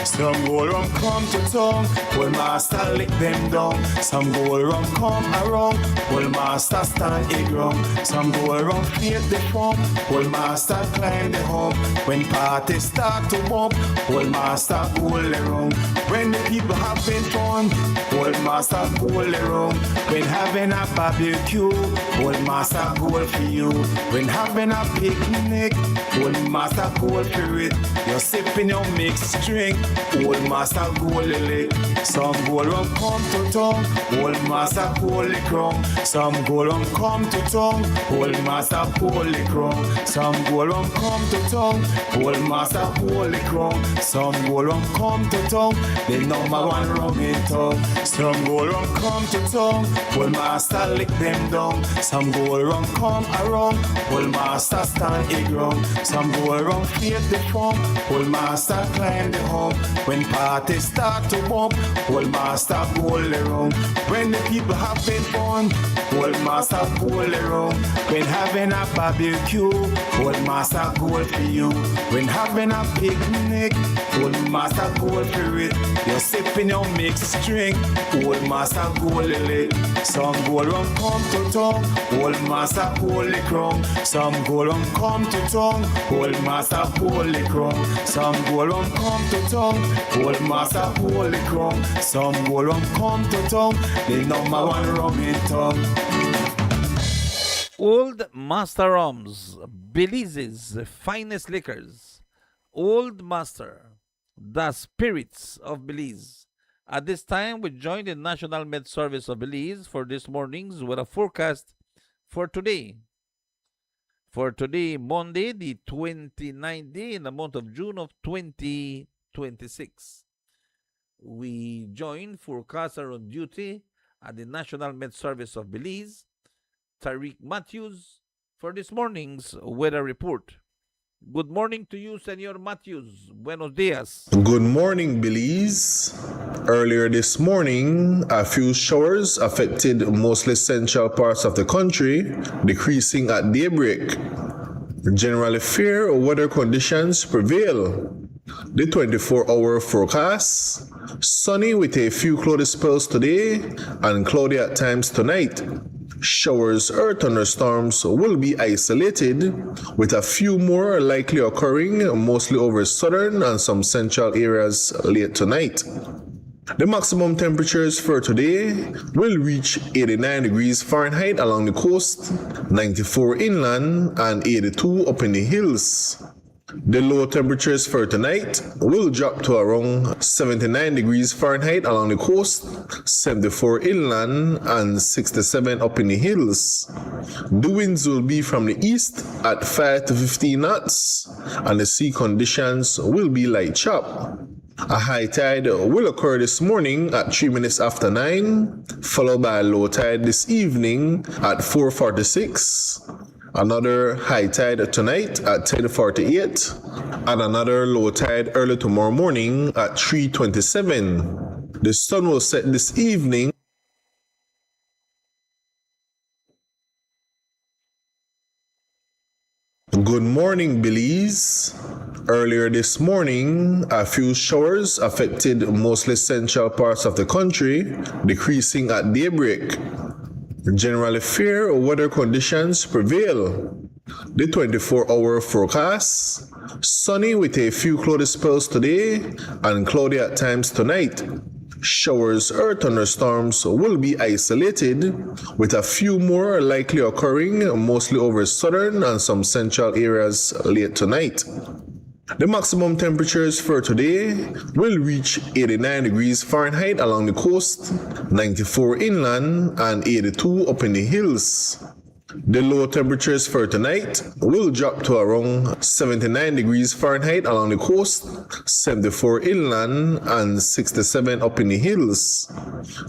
Some gold rum come to town, well master lick them down. Some gold rum come around, well master stand it wrong. Some gold rum feed the pump, well master climb the hump. When parties start to bump, well master hold around. When the people having fun, well master hold around. When having a barbecue, well master gold for you. When having a picnic, well master gold for it. You're sipping your mixed drink, Old Master Gold Lick. Some gold rum come to town, Old Master Gold Lick rum. Some gold rum come to town, Old Master Gold Lick rum. Some gold rum come to town, Old Master Gold Lick rum. Some gold rum come to town, the number one rum in town. Some gold rum come to town, Old Master lick them down. Some gold rum come around, Old Master stand it rum. Some gold rum feed the pump, Old Master climb the hump. When parties start to bump, Old Master gold around. When the people having fun, Old Master gold around. When having a barbecue, Old Master gold for you. When having a picnic, Old Master gold for it. You're sipping your mixed drink, Old Master gold lick. Some gold rum come to town, Old Master gold lick rum. Some gold rum come to town, Old Master gold lick rum. Some gold rum come to town, Old Master gold lick rum. Some gold rum come to town, the number one rum in town. Old Master Rums, Belize's finest liquors. Old Master, the spirits of Belize. At this time, we join the National Med Service of Belize for this morning's weather forecast for today. For today, Monday, the 29th day in the month of June of 2026. We join forecaster on duty at the National Med Service of Belize, Tariq Matthews, for this morning's weather report. Good morning to you, Senor Matthews. Buenos dias. Good morning, Belize. Earlier this morning, a few showers affected mostly central parts of the country, decreasing at daybreak. Generally fair weather conditions prevail. The 24-hour forecast: sunny with a few cloudy spells today and cloudy at times tonight. Showers or thunderstorms will be isolated, with a few more likely occurring mostly over southern and some central areas late tonight. The maximum temperatures for today will reach 89 degrees Fahrenheit along the coast, 94 inland, and 82 up in the hills. The low temperatures for tonight will drop to around 79 degrees Fahrenheit along the coast, 74 inland, and 67 up in the hills. The winds will be from the east at 5 to 15 knots, and the sea conditions will be light chop. A high tide will occur this morning at 3 minutes after 9, followed by a low tide this evening at 4:46. Another high tide tonight at 10:48, and another low tide early tomorrow morning at 3:27. The sun will set this evening. Good morning, Belize. Earlier this morning, a few showers affected mostly central parts of the country, decreasing at daybreak. Generally fair weather conditions prevail. The 24-hour forecast: sunny with a few cloudy spells today and cloudy at times tonight. Showers or thunderstorms will be isolated, with a few more likely occurring mostly over southern and some central areas late tonight. The maximum temperatures for today will reach 89 degrees Fahrenheit along the coast, 94 inland, and 82 up in the hills. The low temperatures for tonight will drop to around 79 degrees Fahrenheit along the coast, 74 inland, and 67 up in the hills.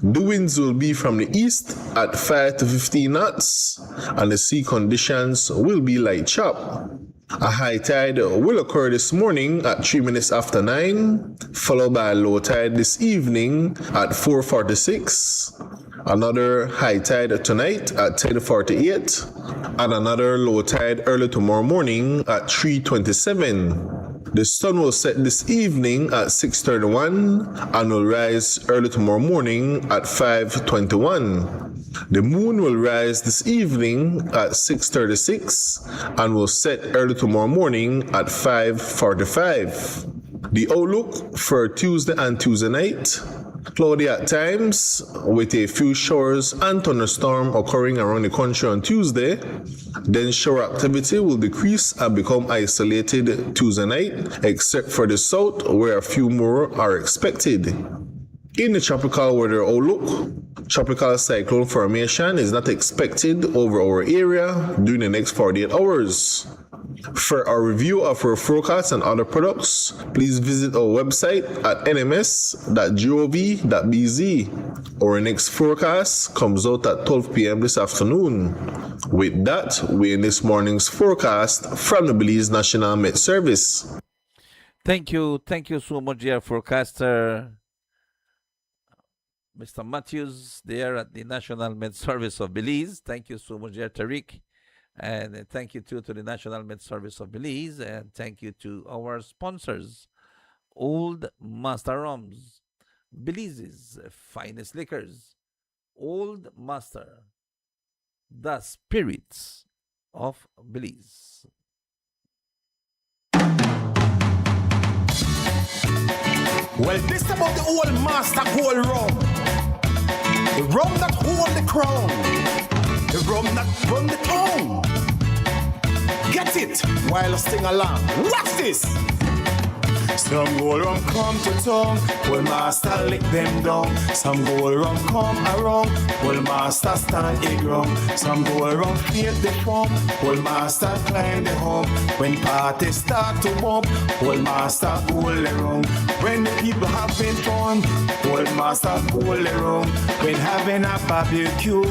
The winds will be from the east at 5 to 15 knots, and the sea conditions will be light chop. A high tide will occur this morning at 3 minutes after 9, followed by a low tide this evening at 4:46. Another high tide tonight at 10:48, and another low tide early tomorrow morning at 3:27. The sun will set this evening at 6:31 and will rise early tomorrow morning at 5:21. The moon will rise this evening at 6:36 and will set early tomorrow morning at 5:45. The outlook for Tuesday and Tuesday night: cloudy at times, with a few showers and thunderstorms occurring around the country on Tuesday. Then shower activity will decrease and become isolated Tuesday night, except for the south, where a few more are expected. In the tropical weather outlook, tropical cyclone formation is not expected over our area during the next 48 hours. For our review of our forecasts and other products, please visit our website at nms.gov.bz. Our next forecast comes out at 12 p.m. this afternoon. With that, we end this morning's forecast from the Belize National Met Service. Thank you so much, dear forecaster Mr. Matthews there at the National Med Service of Belize. Thank you so much, dear Tariq. And thank you too to the National Med Service of Belize. And thank you to our sponsors, Old Master Rums, Belize's finest liquors. Old Master, the spirits of Belize. Well, this about the old master gold rum. The rum that hold the crown. The rum that run the town. Get it while I sing along. Watch this. Some go around come to town, well master lick them down. Some go around come around, well master stand a ground. Some go around create the form, well master climb the hump. When parties start to bump, well master go around. When the people having fun, well master go around. When having a barbecue,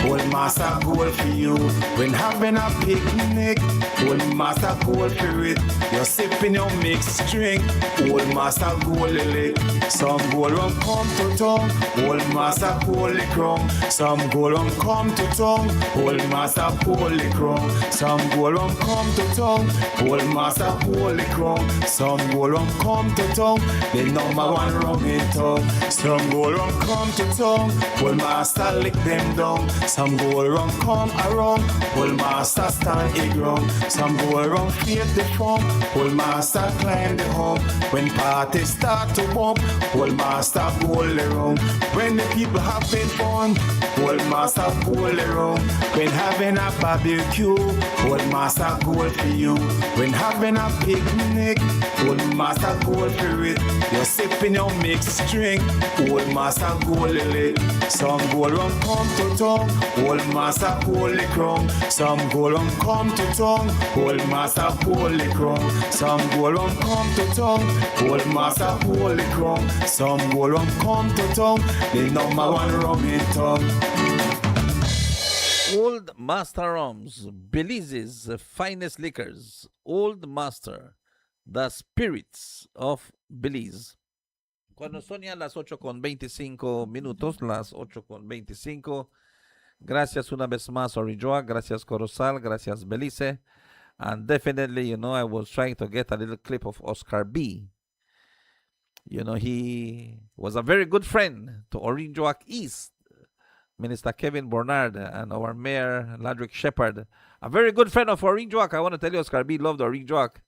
well master go for you. When having a picnic, well master go for it. You're sipping your mixed drink, old master go lick. Some go around come to town, old master go lick wrong. Some go around come to town, old master go lick wrong. Some go around come to town, old master go lick wrong. Some go around come to town, the number one rum in town. Some go around come to town, old master lick them down. Some go around come around, old master stand a ground. Some go around create the form, old master climb the hump. When parties start to bump, old master go around. When the people having fun, old master go around. When having a barbecue, old master go for you. When having a picnic, old master go for it. You're sipping your mixed drink, old master go lick. Some go around come to town, old master go lick wrong. Some go around come to town, old master go lick wrong. Some go around come to town, old master go lick wrong. Some go around come to town, the number one rum in town. Old Master Rums, Belize's finest liquors. Old Master, the spirits of Belize. Cuando son ya las 8:25 minutos, las 8:25. Gracias una vez más, Orijoa. Gracias, Corozal. Gracias, Belize. And definitely, I was trying to get a little clip of Oscar B. He was a very good friend to Orinjoak East, Minister Kevin Bernard, and our Mayor, Ladrick Shepherd. A very good friend of Orinjoak. I want to tell you, Oscar B loved Orinjoak.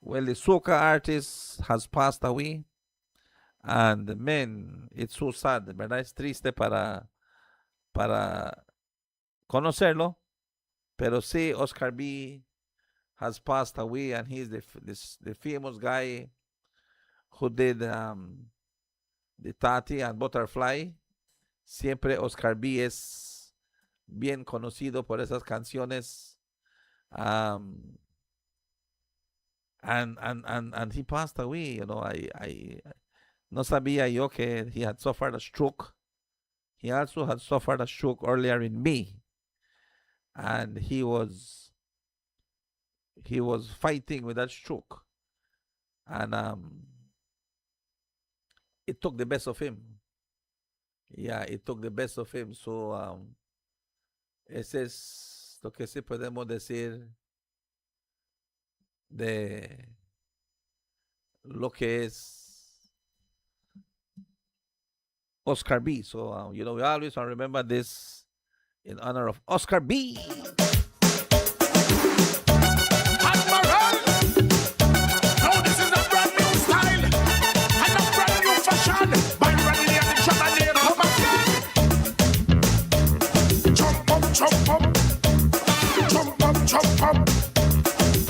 Well, the soca artist has passed away. And, man, it's so sad, ¿verdad? Es triste para conocerlo. Pero sí, Oscar B has passed away, and he's the famous guy who did the Tati and Butterfly. Siempre Oscar B es bien conocido por esas canciones. And he passed away. I no sabía yo que he had suffered a stroke. He also had suffered a stroke earlier in May. And he was fighting with that stroke. And it took the best of him. Yeah, it took the best of him. So, ese es lo que sí podemos decir de lo que es Oscar B. So, we always remember this in honor of Oscar B. Admiral, now this is a brand new style and a brand new fashion. By running and the channel, come again. Jump up, jump up, jump up, jump up,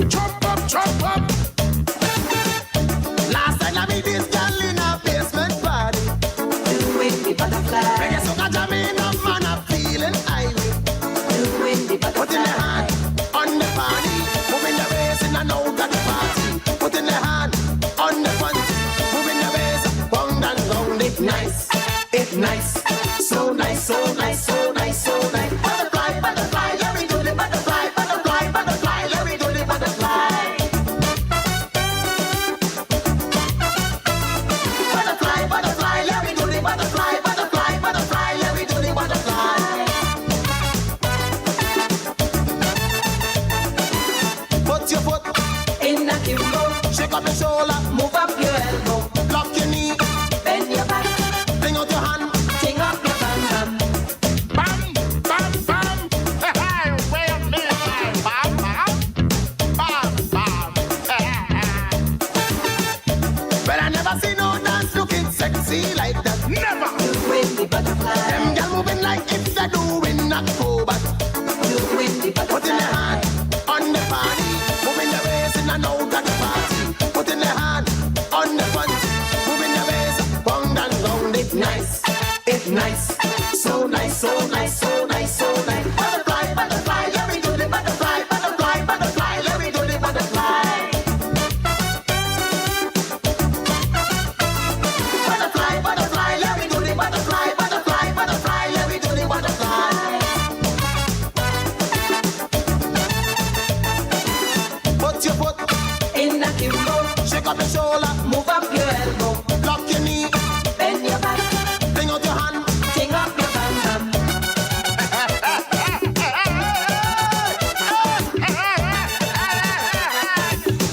jump up, jump up. Last time I meet this girl in a basement party, doing the butterfly. I guess I'm jamming up and I'm feeling highly. Put in the hand on the body, moving the waist in and out of the party. Put in the hand on the front, moving the waist round and round. It's nice, so nice, so nice, so nice, so nice. Butterfly, butterfly, let me do the butterfly, butterfly, butterfly, let me do the butterfly. so nice, so nice, so nice. Butterfly, butterfly, let me do the butterfly, butterfly, butterfly, let me do the butterfly. Butterfly, butterfly, let me do the butterfly, butterfly, butterfly, let me do the butterfly. Put your foot in the kimbo, shake up your shoulder, move up your elbow, lock your knee, bend your back, bring out your hand, ting up your bam bam.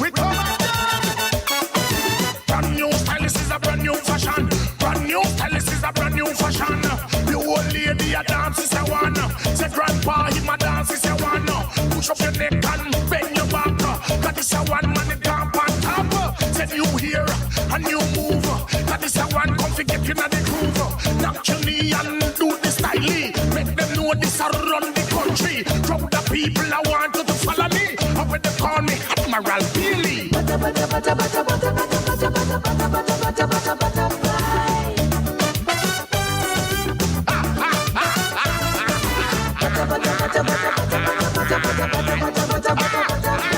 We come again. Brand new style, this is a brand new fashion. Brand new style, this is a brand new fashion. The old lady a dance is a one. Say grandpa him a dance is a one. Push up your neck and bend your back. That is a one man it camp on top. Said you hear and you move. That is a one come to get you in the groove. Knock your knee and do the style. Make them know this a run the country. Drop the people I want you to follow me. Up when they call me Admiral Billy. Butter, butter, butter, butter, butter, butter, butter, butter, butter, butter, butter, butter, butterfly. Butter, butter, butter, butter, butter, butter, butter, butter, butter, butter, butterfly.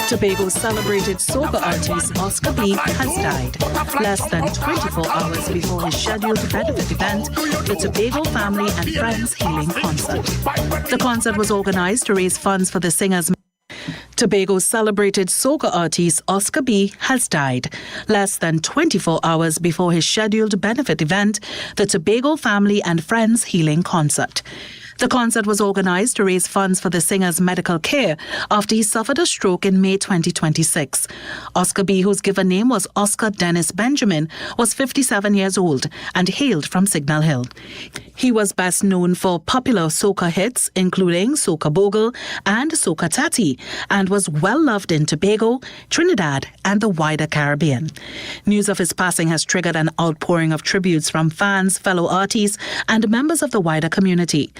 Tobago's celebrated soca artist Oscar B has died. Less than 24 hours before his scheduled benefit event, the Tobago Family and Friends Healing Concert. The concert was organized to raise funds for the singer's. Tobago's celebrated soca artist Oscar B has died. Less than 24 hours before his scheduled benefit event, the Tobago Family and Friends Healing Concert. The concert was organized to raise funds for the singer's medical care after he suffered a stroke in May 2026. Oscar B, whose given name was Oscar Dennis Benjamin, was 57 years old and hailed from Signal Hill. He was best known for popular soca hits, including Soca Bogle and Soca Tati, and was well loved in Tobago, Trinidad, and the wider Caribbean. News of his passing has triggered an outpouring of tributes from fans, fellow artists, and members of the wider community.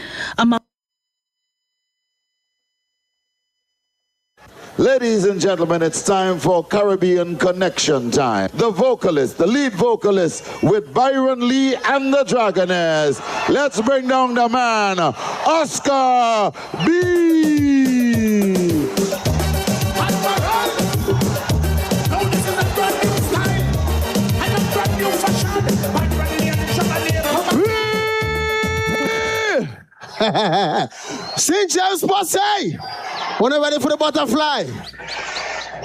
Ladies and gentlemen, it's time for Caribbean Connection time. The vocalist, the lead vocalist with Byron Lee and the Dragoners. Let's bring down the man, Oscar B. St. James Posse, we're not ready for the butterfly.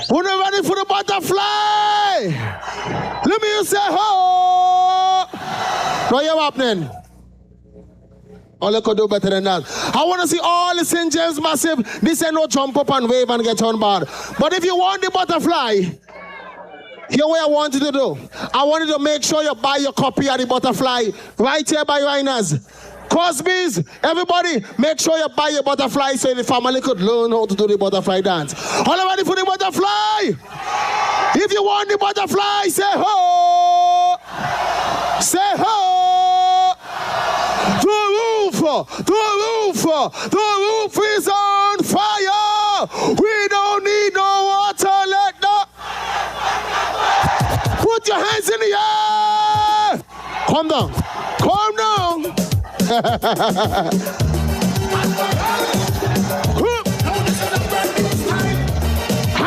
We're not ready for the butterfly. Let me say ho. Now you're happening. All I could do better than that. I want to see all the St. James Massive. This ain't no jump up and wave and get on board. But if you want the butterfly, here's what I want you to do. I want you to make sure you buy your copy of the butterfly right here by Rhinos. Cosby's, everybody, make sure you buy your butterfly so the family could learn how to do the butterfly dance. All ready for the butterfly? If you want the butterfly, say ho! Say ho! The roof is on fire! We don't need no water, let the... Put your hands in the air! Calm down, calm down! And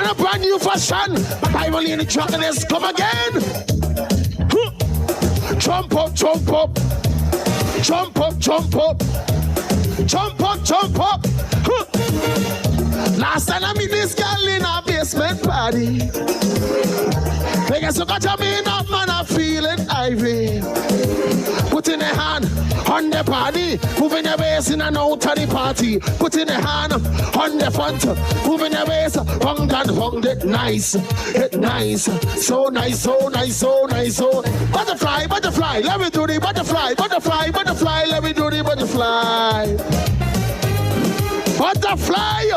a brand new fashion. Byron Lee and the Dragoners come again. Jump up, jump up. Jump up, jump up. Jump up, jump up. Last time I meet this girl in a basement party. I guess you got to me up, man, I'm feeling irate. Putting a hand on the body, moving your waist in and out of the party. Putting a hand on the front, moving your waist, round and round, it nice, so nice, so nice, so nice, so. Butterfly, butterfly, let me do the butterfly, butterfly, butterfly, let me do the butterfly. Butterfly,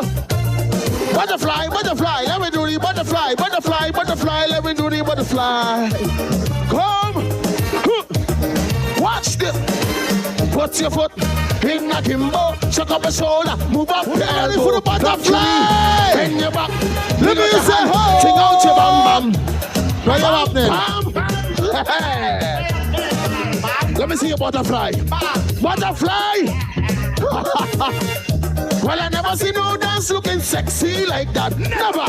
butterfly, butterfly, let me do the butterfly, butterfly, butterfly, let me do the butterfly. Come, watch this. Put your foot in the kimbo, shut up your shoulder, move up your elbow. For the butterfly, bend your back. Let me say ho. Ting out your bam bam. Now you're happening. Let me see your butterfly. Butterfly! Well, I never see no dance looking sexy like that. Never.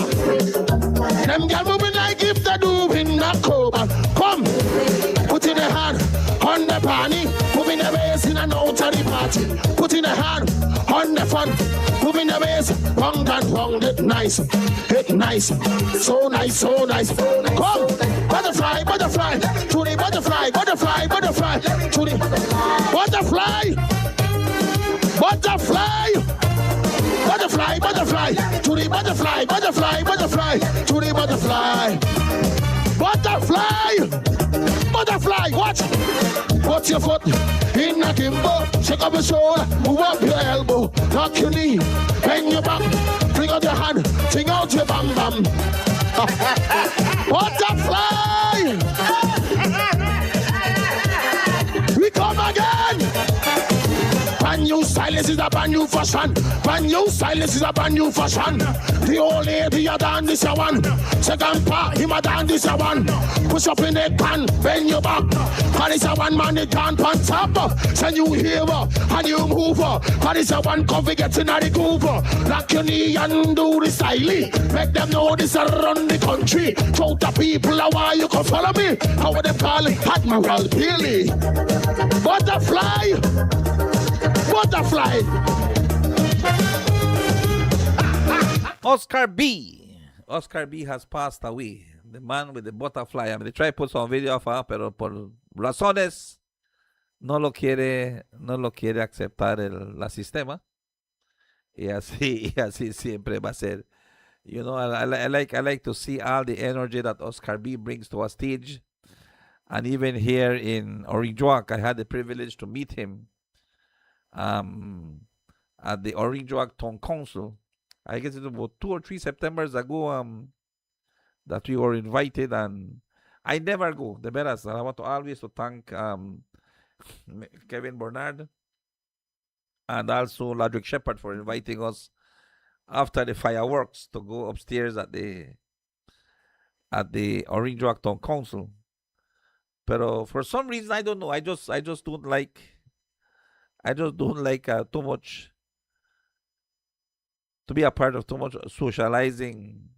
Them girl moving like if they do in October. Come, put in a hand on the panty, moving the bass in and out of the party. Put in a hand on the front, moving the bass, round and round. It nice, so nice, so nice. Come, butterfly, butterfly, to the butterfly, butterfly, butterfly, to the butterfly, butterfly. Butterfly, butterfly, to the butterfly, butterfly, butterfly, to the butterfly. Butterfly, butterfly, watch. Put your foot in the kimbo, shake up your shoulder, move up your elbow, knock your knee, bend your back, fling out your hand, fling out your bam bam. Butterfly! We come again! Brand new style, this is a brand new fashion. Brand new style, this is a brand new fashion. The old lady a dance this a one. Second part, him a dance this a one. Push up in the pan, bend your back. Cause it's a one man, it can't pan top. Send you here, and you move. Cause it's a one coffee gets in the groove. Lock your knee and do the style. Make them know this a run the country. Shout the people, why you can follow me. How would they call it? Admiral Billy. Butterfly. Butterfly. Oscar B. Oscar B has passed away. The man with the butterfly. I mean, they try to put some video of her, pero por razones no lo quiere aceptar la sistema. Y así siempre va a ser. You know, I like to see all the energy that Oscar B brings to a stage. And even here in Orinjuak, I had the privilege to meet him at the Orinjuak Town Council. I guess it was about 2 or 3 Septembers ago that we were invited, and I never go, de veras. I want to always thank Kevin Bernard and also Ladrick Shepard for inviting us after the fireworks to go upstairs at the Orinjuak Town Council. Pero for some reason, I don't know, I just don't like too much, to be a part of too much socializing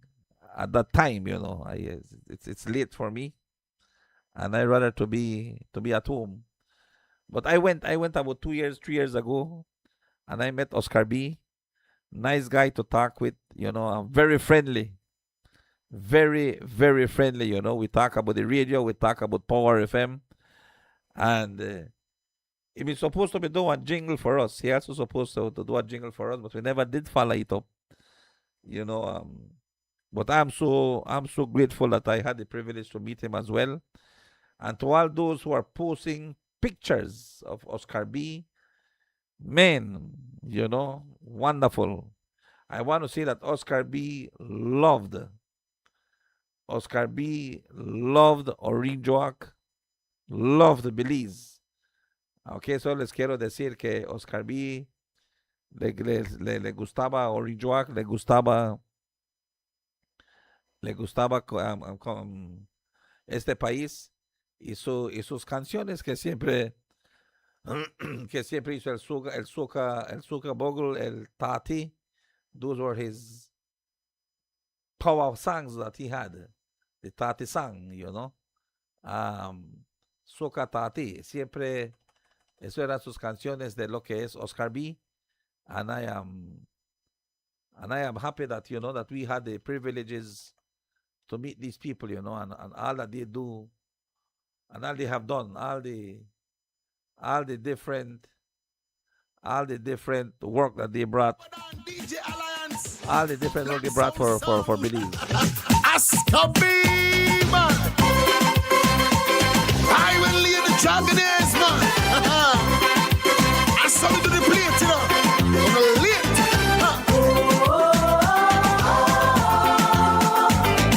at that time, you know. It's late for me, and I rather to be at home. But I went about 3 years ago, and I met Oscar B. Nice guy to talk with, you know, very friendly. Very, very friendly, you know. We talk about the radio, we talk about Power FM, and he was supposed to be doing a jingle for us. He also supposed to do a jingle for us, but we never did follow it up, you know. But I'm so grateful that I had the privilege to meet him as well. And to all those who are posting pictures of Oscar B, man, you know, wonderful. I want to say that Oscar B loved Orinjuak, loved Belize. Okay, so les quiero decir que Oscar B le gustaba Orinjuak, le gustaba este país y sus canciones que siempre hizo el Suka Bogle, el Tati. Those were his power songs that he had. The Tati song, you know. Suka Tati, siempre. Eso eran sus canciones de lo que es Oscar B. And I am happy that, you know, that we had the privileges to meet these people, you know, and all that they do, and all they have done, all the different work that they brought, all the different work they brought for Belize. Oscar B, man. I will lead the Japanese, man. I saw me to the plate, you know. I'm late.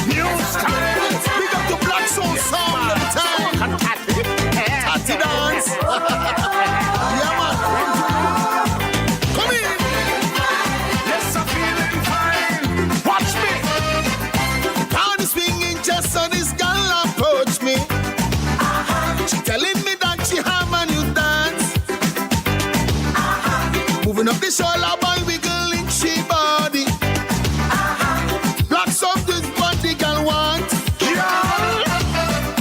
New style. Big up the Black Soul sound of the time. Tati dance. Yeah, man. Come in. Yes, I'm feeling fine. Watch me. Down the swinging chest on this girl approach me. She telling me that she have a new show la boy wiggle in she body. Black something what the girl want.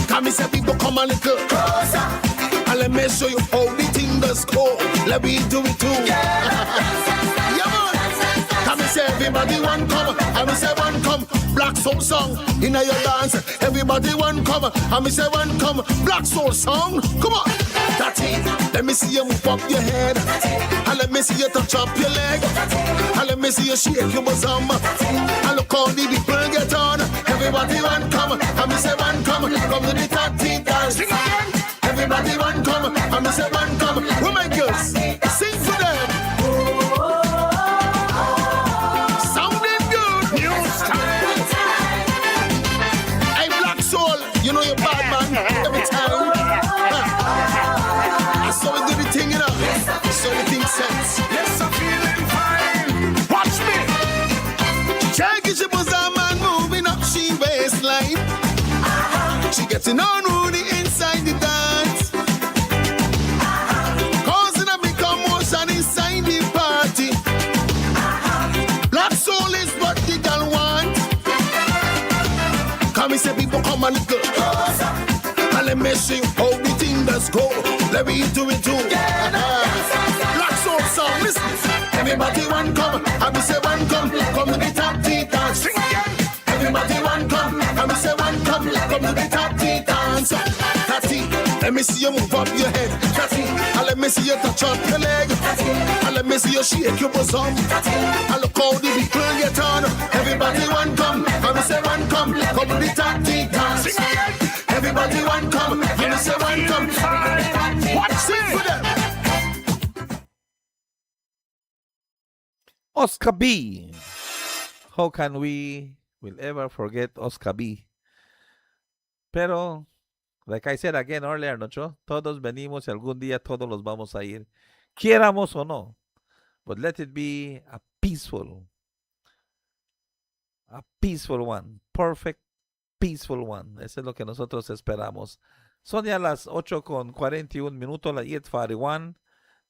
Come me say people come a little closer, and let me show you how the thing does go. Let me do it too. Yeah, man. Come me say everybody one come, and me say one come. Black soul song in your dance. Everybody one come, and me say one come. Black soul song, come on. That's it. Let me see you move up your head, and let me see you touch up your leg, and let me see you shake your bosom, and look how the people get on. Everybody one come, and me say one come. Come to the tatty dance. Everybody one come, and me say one come. Women girls, sing for them. Sounding good. New style. Hey, Black Soul, you know you're bad man every time. I saw we do the thing, you know. So the thing sense. Yes, I'm feeling fine. Watch me. Check it, she was a man moving up she waistline. She getting on with the inside the dance. Causing a big commotion inside the party. Black soul is what the girl want. Come and say people come and look closer, and let me see how the thing does go. Let me do it too. Black soul song, listen. Everybody one come, and me say one come. Come to the top T dance. Sing again. Everybody one come, and me say one come. Come to the top T dance. Tatty, let me see you move up your head. Tatty, and let me see you touch up your leg. And let me see you shake your bosom. And look how the people get on. Everybody one come, and me say one come. Come to the top T dance. Sing again. Everybody one come, and me say one come. What sing for them? Oscar B. How can we will ever forget Oscar B? Pero, like I said again earlier, ¿no? Todos venimos y algún día todos los vamos a ir, quieramos o no. But let it be a peaceful one, perfect, peaceful one. Eso es lo que nosotros esperamos. Son ya las 8:41, la 8:41.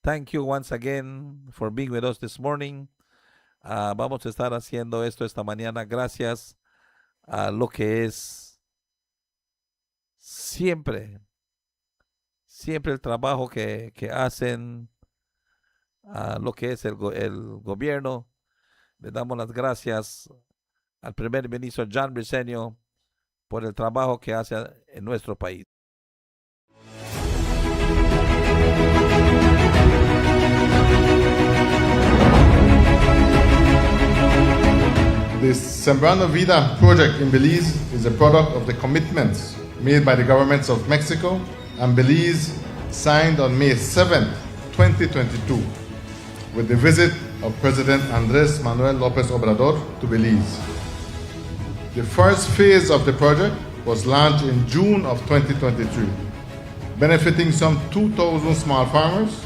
Thank you once again for being with us this morning. Vamos a estar haciendo esto esta mañana gracias a lo que es siempre el trabajo que hacen, lo que es el gobierno. Le damos las gracias al primer ministro John Briceño por el trabajo que hace en nuestro país. The Sembrando Vida project in Belize is a product of the commitments made by the governments of Mexico and Belize, signed on May 7, 2022, with the visit of President Andrés Manuel López Obrador to Belize. The first phase of the project was launched in June of 2023, benefiting some 2,000 small farmers,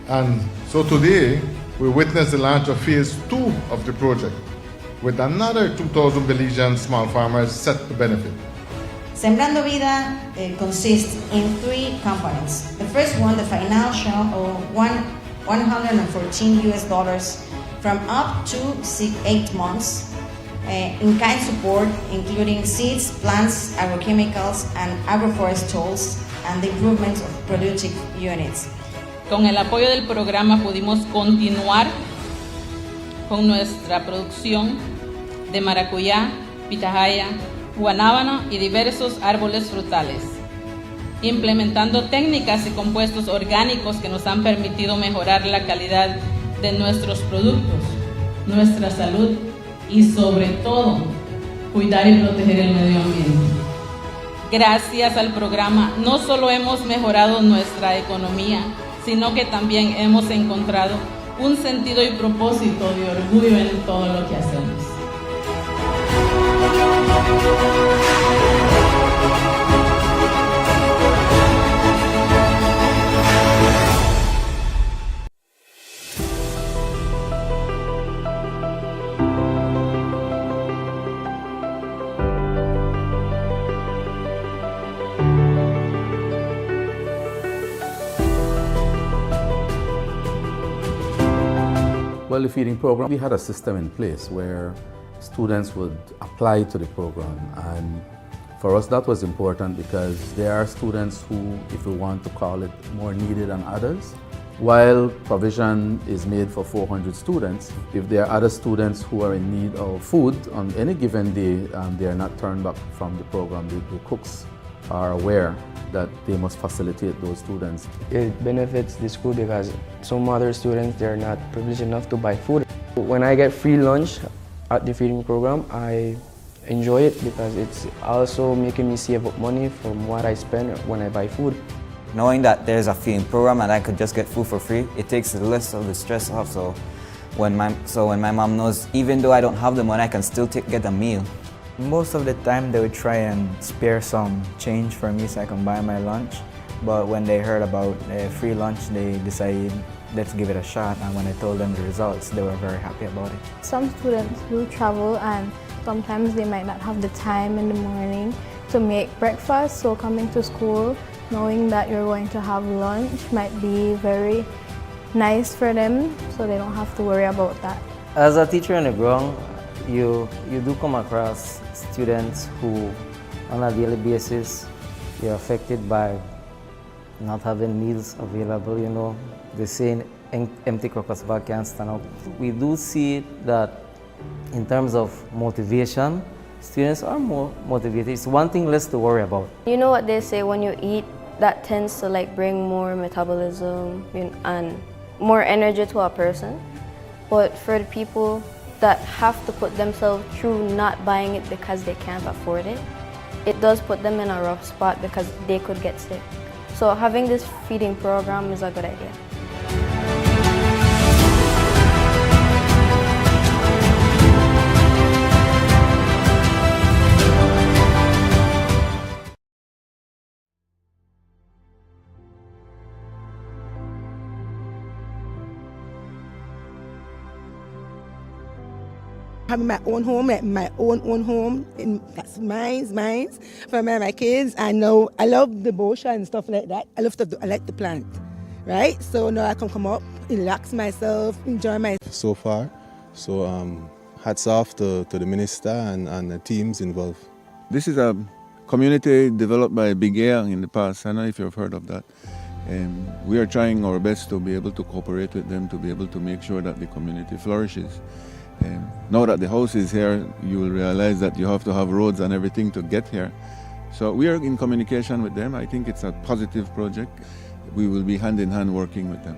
and so today we witness the launch of phase 2 of the project, with another 2,000 Belizean small farmers set to benefit. Sembrando Vida consists in 3 components. The first one, the financial, $114 from up to 8 months, in-kind support, including seeds, plants, agrochemicals, and agroforest tools, and the improvement of productive units. Con el apoyo del programa pudimos continuar con nuestra producción de maracuyá, pitahaya, guanábano y diversos árboles frutales, implementando técnicas y compuestos orgánicos que nos han permitido mejorar la calidad de nuestros productos, nuestra salud y sobre todo cuidar y proteger el medio ambiente. Gracias al programa no solo hemos mejorado nuestra economía, sino que también hemos encontrado un sentido y propósito de orgullo en todo lo que hacemos. Well, the feeding program, we had a system in place where students would apply to the program, and for us that was important because there are students who, if we want to call it, more needed than others. While provision is made for 400 students, if there are other students who are in need of food on any given day, they are not turned back from the program. The cooks are aware that they must facilitate those students. It benefits the school because some other students, they're not privileged enough to buy food. When I get free lunch at the feeding program, I enjoy it because it's also making me save up money from what I spend when I buy food. Knowing that there's a feeding program and I could just get food for free, it takes the less of the stress off. So when my mom knows, even though I don't have the money, I can still get a meal. Most of the time they would try and spare some change for me so I can buy my lunch. But when they heard about free lunch, they decided, let's give it a shot. And when I told them the results, they were very happy about it. Some students do travel and sometimes they might not have the time in the morning to make breakfast. So coming to school, knowing that you're going to have lunch might be very nice for them, so they don't have to worry about that. As a teacher on the ground, you do come across students who, on a daily basis, you're affected by not having meals available. You know, the saying, empty crocus bag can't stand up. We do see that in terms of motivation, students are more motivated. It's one thing less to worry about. You know what they say, when you eat, that tends to bring more metabolism and more energy to a person. But for the people that have to put themselves through not buying it because they can't afford it, it does put them in a rough spot because they could get sick. So having this feeding program is a good idea. Having my own home, my own home, and that's mine for my kids. I know I love the bush and stuff like that. I like the plant, right? So now I can come up, relax myself, enjoy myself. So far, hats off to the minister and the teams involved. This is a community developed by Big Air in the past. I don't know if you've heard of that. We are trying our best to be able to cooperate with them to be able to make sure that the community flourishes. Now that the house is here, you will realize that you have to have roads and everything to get here. So we are in communication with them. I think it's a positive project. We will be hand in hand working with them.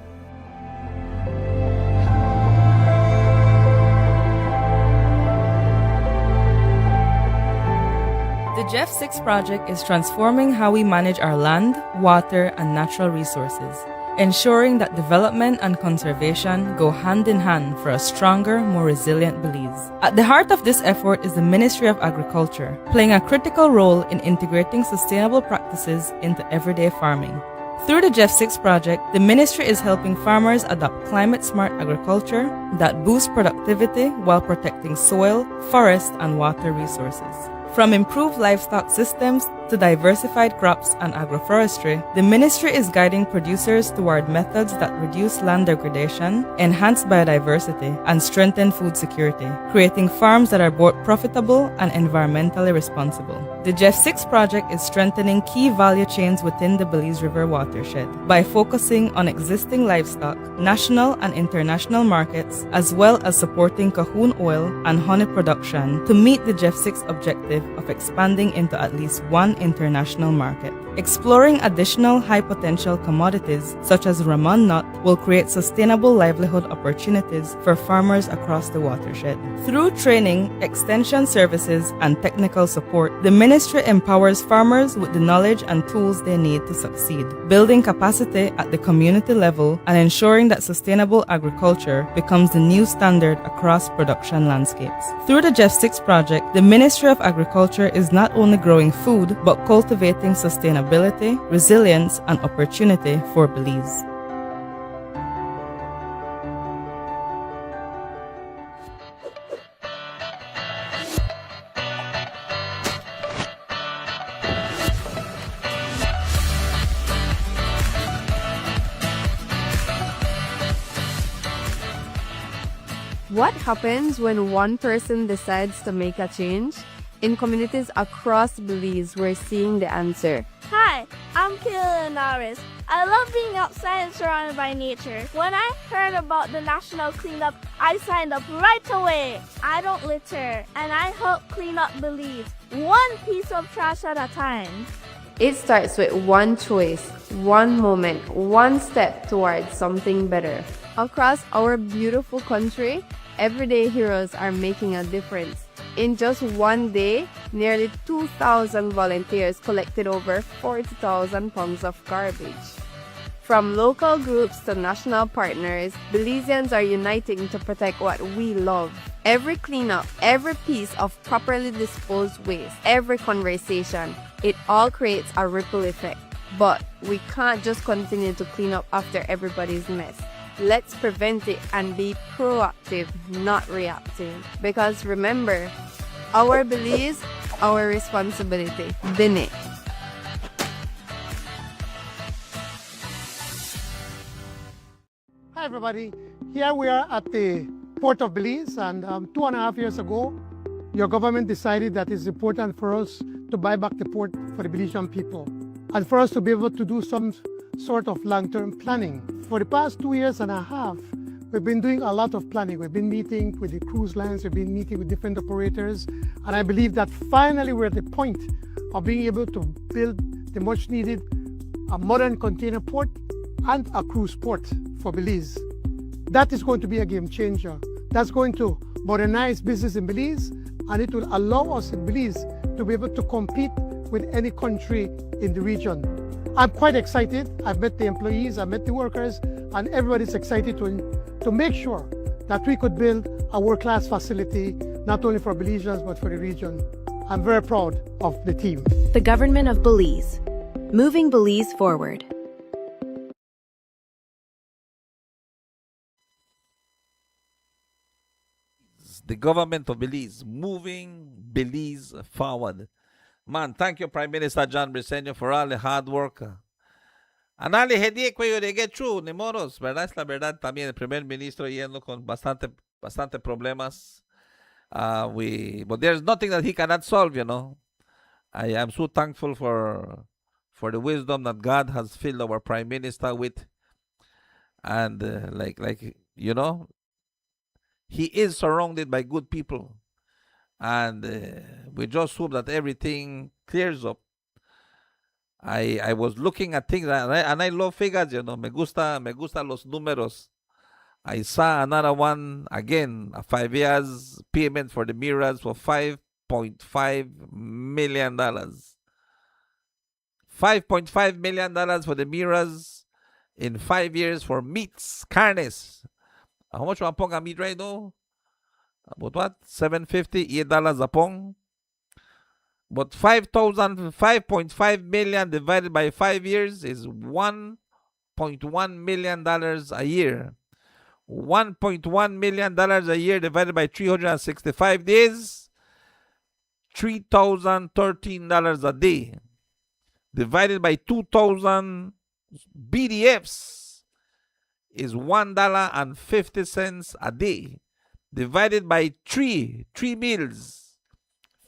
The Jeff 6 project is transforming how we manage our land, water, and natural resources, ensuring that development and conservation go hand in hand for a stronger, more resilient Belize. At the heart of this effort is the Ministry of Agriculture, playing a critical role in integrating sustainable practices into everyday farming. Through the Jeff 6 project, the ministry is helping farmers adopt climate-smart agriculture that boosts productivity while protecting soil, forest, and water resources. From improved livestock systems to diversified crops and agroforestry, the ministry is guiding producers toward methods that reduce land degradation, enhance biodiversity, and strengthen food security, creating farms that are both profitable and environmentally responsible. The Jeff 6 project is strengthening key value chains within the Belize River watershed by focusing on existing livestock, national and international markets, as well as supporting Cahoon oil and honey production to meet the Jeff 6 objective of expanding into at least one international market. Exploring additional high-potential commodities such as Ramon nut will create sustainable livelihood opportunities for farmers across the watershed. Through training, extension services, and technical support, the ministry empowers farmers with the knowledge and tools they need to succeed, building capacity at the community level and ensuring that sustainable agriculture becomes the new standard across production landscapes. Through the Jeff 6 project, the Ministry of Agriculture is not only growing food but cultivating sustainability, resilience, and opportunity for Belize. What happens when one person decides to make a change? In communities across Belize, we're seeing the answer. Hi, I'm Kayla Linares. I love being outside and surrounded by nature. When I heard about the national cleanup, I signed up right away. I don't litter, and I help clean up Belize, one piece of trash at a time. It starts with one choice, one moment, one step towards something better. Across our beautiful country, everyday heroes are making a difference. In just one day, nearly 2,000 volunteers collected over 40,000 pounds of garbage. From local groups to national partners, Belizeans are uniting to protect what we love. Every cleanup, every piece of properly disposed waste, every conversation, it all creates a ripple effect. But we can't just continue to clean up after everybody's mess. Let's prevent it and be proactive, not reactive. Because remember, our Belize, our responsibility. Dine. Hi everybody, here we are at the Port of Belize, and 2.5 years ago, your government decided that it's important for us to buy back the port for the Belizean people and for us to be able to do some sort of long-term planning. For the past 2.5 years, we've been doing a lot of planning. We've been meeting with the cruise lines, we've been meeting with different operators, and I believe that finally we're at the point of being able to build the much needed modern container port and a cruise port for Belize. That is going to be a game changer. That's going to modernize business in Belize, and it will allow us in Belize to be able to compete with any country in the region. I'm quite excited. I've met the employees, I've met the workers, and everybody's excited to make sure that we could build a world-class facility, not only for Belizeans, but for the region. I'm very proud of the team. The government of Belize, moving Belize forward. The government of Belize, moving Belize forward. Man, thank you, Prime Minister John Briceño, for all the hard work. Anali headache que they get through, ni moros, ¿verdad? Es la verdad también el primer ministro yendo con bastante problemas. But there's nothing that he cannot solve, you know. I am so thankful for the wisdom that God has filled our Prime Minister with. And you know, he is surrounded by good people. And we just hope that everything clears up. I was looking at things, and I love figures, you know. Me gusta los números. I saw another one, again, a 5 years payment for the mirrors for $5.5 million. $5.5 million for the mirrors in 5 years for meats, carnes. How much one pong a meat right now? About what? $7.50, $8 a pong. But 5.5 million divided by 5 years is $1.1 million a year. $1.1 million a year divided by 365 days, $3,013 a day. Divided by 2,000 BDFs is $1.50 a day. Divided by three meals,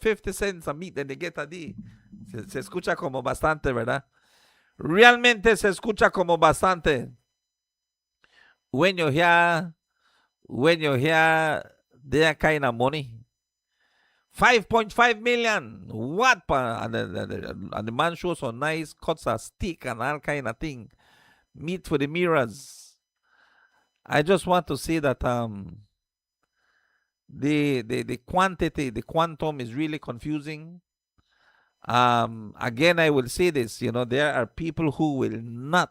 50 cents a meat that they get a day. Se escucha como bastante, ¿verdad? Realmente se escucha como bastante. When you hear that kind of money, 5.5 million. What? And the man shows so nice cuts a steak and all kind of thing. Meat for the mirrors. I just want to say that the quantity, the quantum is really confusing. Again, I will say this, you know, there are people who will not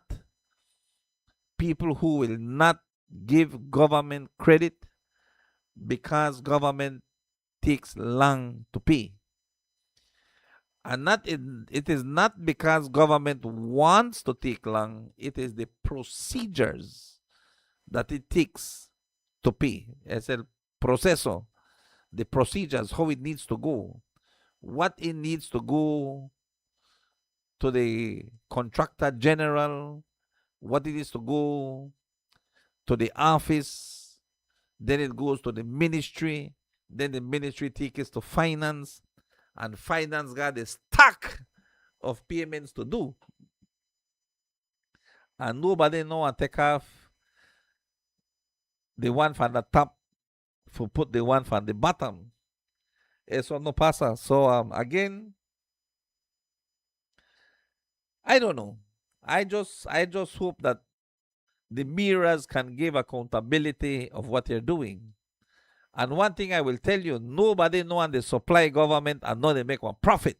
give government credit because government takes long to pay. And it is not because government wants to take long, it is the procedures that it takes to pay. Es el proceso, the procedures, how it needs to go, what it needs to go to the contractor general, what it is to go to the office, then it goes to the ministry, then the ministry takes it to finance, and finance got a stack of payments to do. And nobody know and take off the one from the top for put the one from the bottom. Eso no pasa. So again, I don't know. I just hope that the mirrors can give accountability of what they're doing. And one thing I will tell you, nobody know on the supply government and know they make one profit.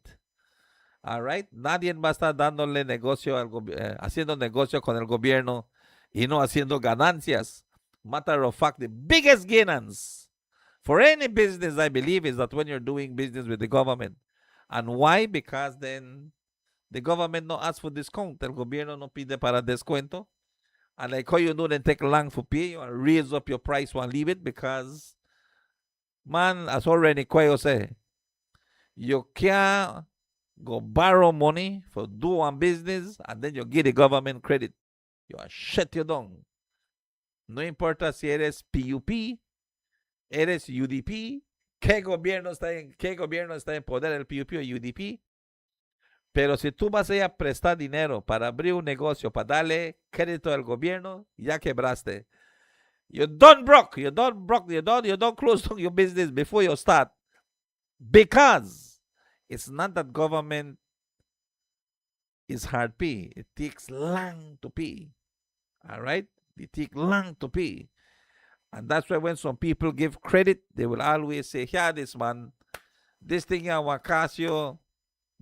All right? Nadie va a estar dándole negocio haciendo negocio con el gobierno y no haciendo ganancias. Matter of fact, the biggest gainers for any business, I believe, is that when you're doing business with the government. And why? Because then the government no ask for discount. El gobierno no pide para descuento. And like how you know, then take long for pay, you raise up your price and leave it because, man, as already Cuello say, you can't go borrow money for do one business and then you give the government credit. You are shut you down. No importa si eres PUP, eres UDP, ¿qué gobierno está en poder, el PUP o UDP? Pero si tú vas a ir a prestar dinero para abrir un negocio, para darle crédito al gobierno, ya quebraste. You're done broke. You're done close down your business before you start. Because it's not that government is hard pay. It takes long to pay. All right? It takes long to pay. And that's why when some people give credit, they will always say, yeah, this man, this thing I want cost you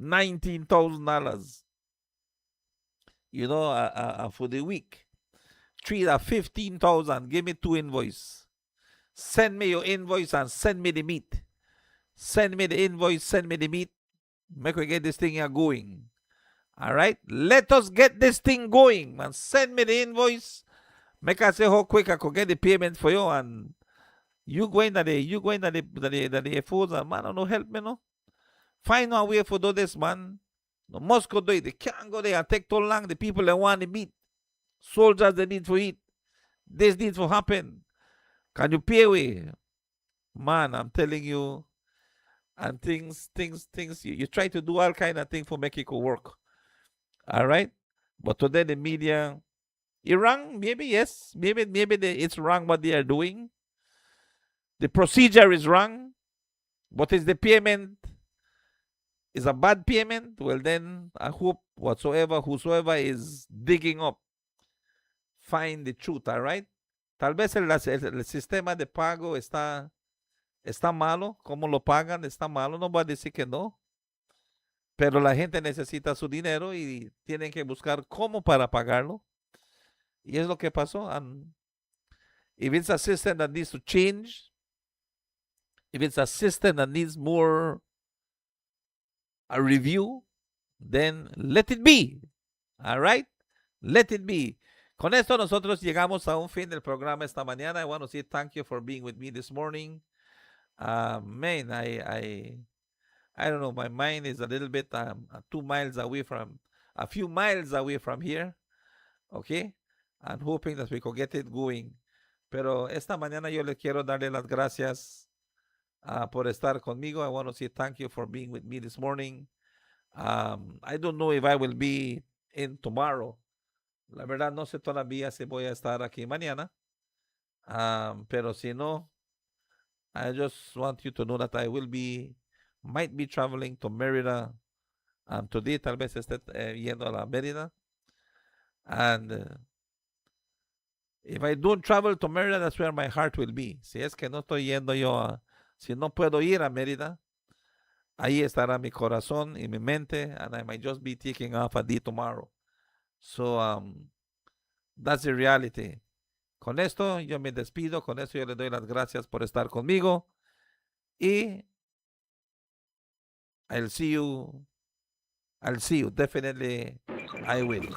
$19,000, you know, for the week. 15,000. Give me 2 invoices. Send me your invoice and send me the meat. Send me the invoice, send me the meat. Make we get this thing here going. All right? Let us get this thing going, man. Send me the invoice. Make us say how quick I could get the payment for you, and you going to the efforts, and man, no help me, no. Find a way for do this, man. No must go do it. They can't go there and take too long. The people that want to meet. Soldiers they need to eat. This needs to happen. Can you pay away? Man, I'm telling you. And things, you try to do all kind of things for make it work. All right? But today the media, it's wrong? Maybe yes. Maybe it's wrong what they are doing. The procedure is wrong. But is the payment is a bad payment? Well then, I hope whosoever is digging up, find the truth, all right? Tal vez el sistema de pago está malo, como lo pagan, está malo, no voy a decir que no. Pero la gente necesita su dinero y tienen que buscar cómo para pagarlo. Y es lo que pasó. And if it's a system that needs to change, if it's a system that needs more a review, then let it be. All right? Let it be. Con esto nosotros llegamos a un fin del programa esta mañana. I want to say thank you for being with me this morning. Man, I don't know. My mind is a little bit 2 miles away from, a few miles away from here. Okay? And hoping that we could get it going. Pero esta mañana yo le quiero darle las gracias por estar conmigo. I want to say thank you for being with me this morning. I don't know if I will be in tomorrow. La verdad no sé todavía si voy a estar aquí mañana. Pero si no, I just want you to know that I might be traveling to Merida. Today tal vez esté yendo a la Merida. And if I don't travel to Merida, that's where my heart will be. Si es que no estoy yendo yo si no puedo ir a Merida, ahí estará mi corazón y mi mente, and I might just be taking off a day tomorrow. So, that's the reality. Con esto yo me despido, con esto yo le doy las gracias por estar conmigo y I'll see you, definitely I will.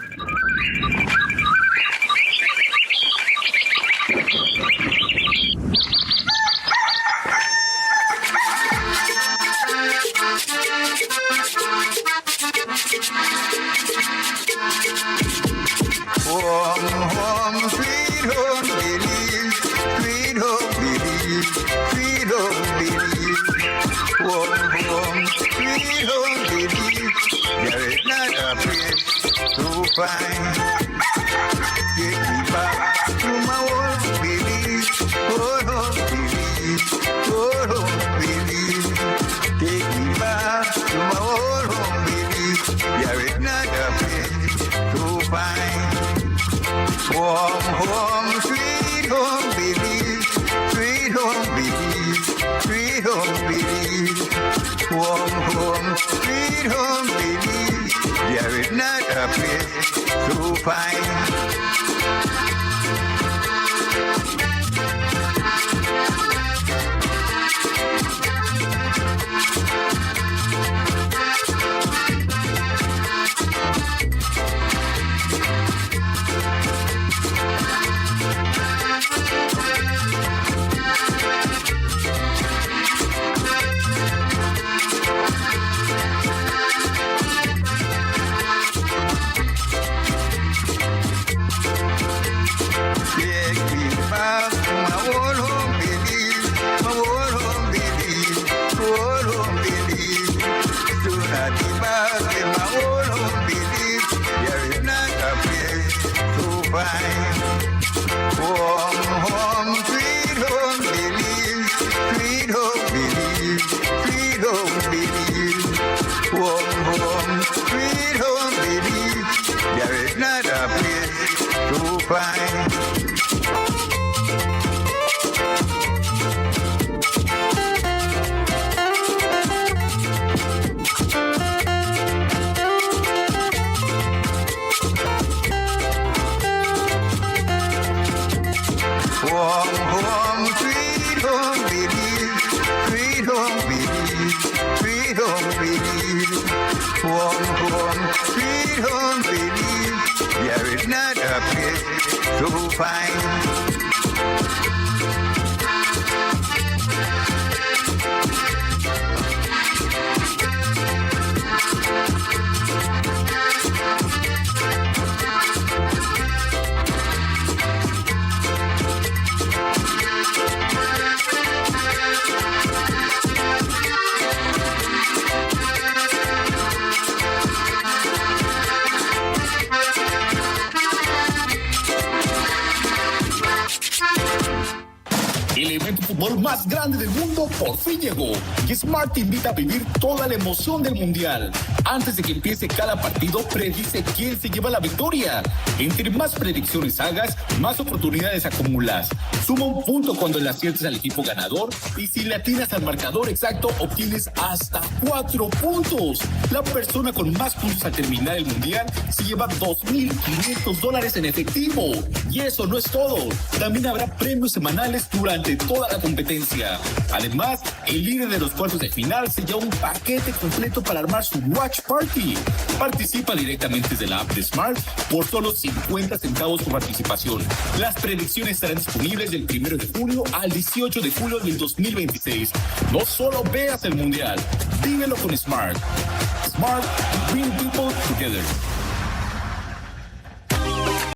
Home, sweet home, Belize, sweet home, Belize. sweet home Belize. Home, home, sweet home Belize. There is not a place so fine. Take me back to my home Belize. Home Belize. Home Belize. Take me back to my home Belize. There is not a place so fine. Home, home, sweet home Belize. Sweet home Belize. Sweet home Belize. Home, home, sweet home Belize. There is not a place so fine. Take me back to my old home Belize, my old home Belize, old home Belize. Soon I'll be back in my old home Belize. There is not a place so fine. Home, home, sweet home Belize, sweet home Belize, sweet home Belize. Home, home, sweet home Belize. There is not a place so fine. Home, home, sweet home Belize, sweet home Belize, sweet home Belize. Home, home, sweet home Belize. There is not a place so fine. El evento de fútbol más grande del mundo por fin llegó y Smart te invita a vivir toda la emoción del mundial. Antes de que empiece cada partido, predice quién se lleva la victoria. Entre más predicciones hagas, más oportunidades acumulas. Suma un punto cuando le aciertes al equipo ganador y si le atinas al marcador exacto, obtienes hasta 4 puntos. La persona con más puntos al terminar el mundial se lleva $2,500 en efectivo. Y eso no es todo. También habrá premios semanales durante toda la competencia. Además, el líder de los cuartos de final se lleva un paquete completo para armar su Watch Party. Participa directamente desde la app de Smart por solo 50 centavos por participación. Las predicciones estarán disponibles del 1 de julio al 18 de julio del 2026. No solo veas el mundial, vívelo con Smart. Smart, bring people together.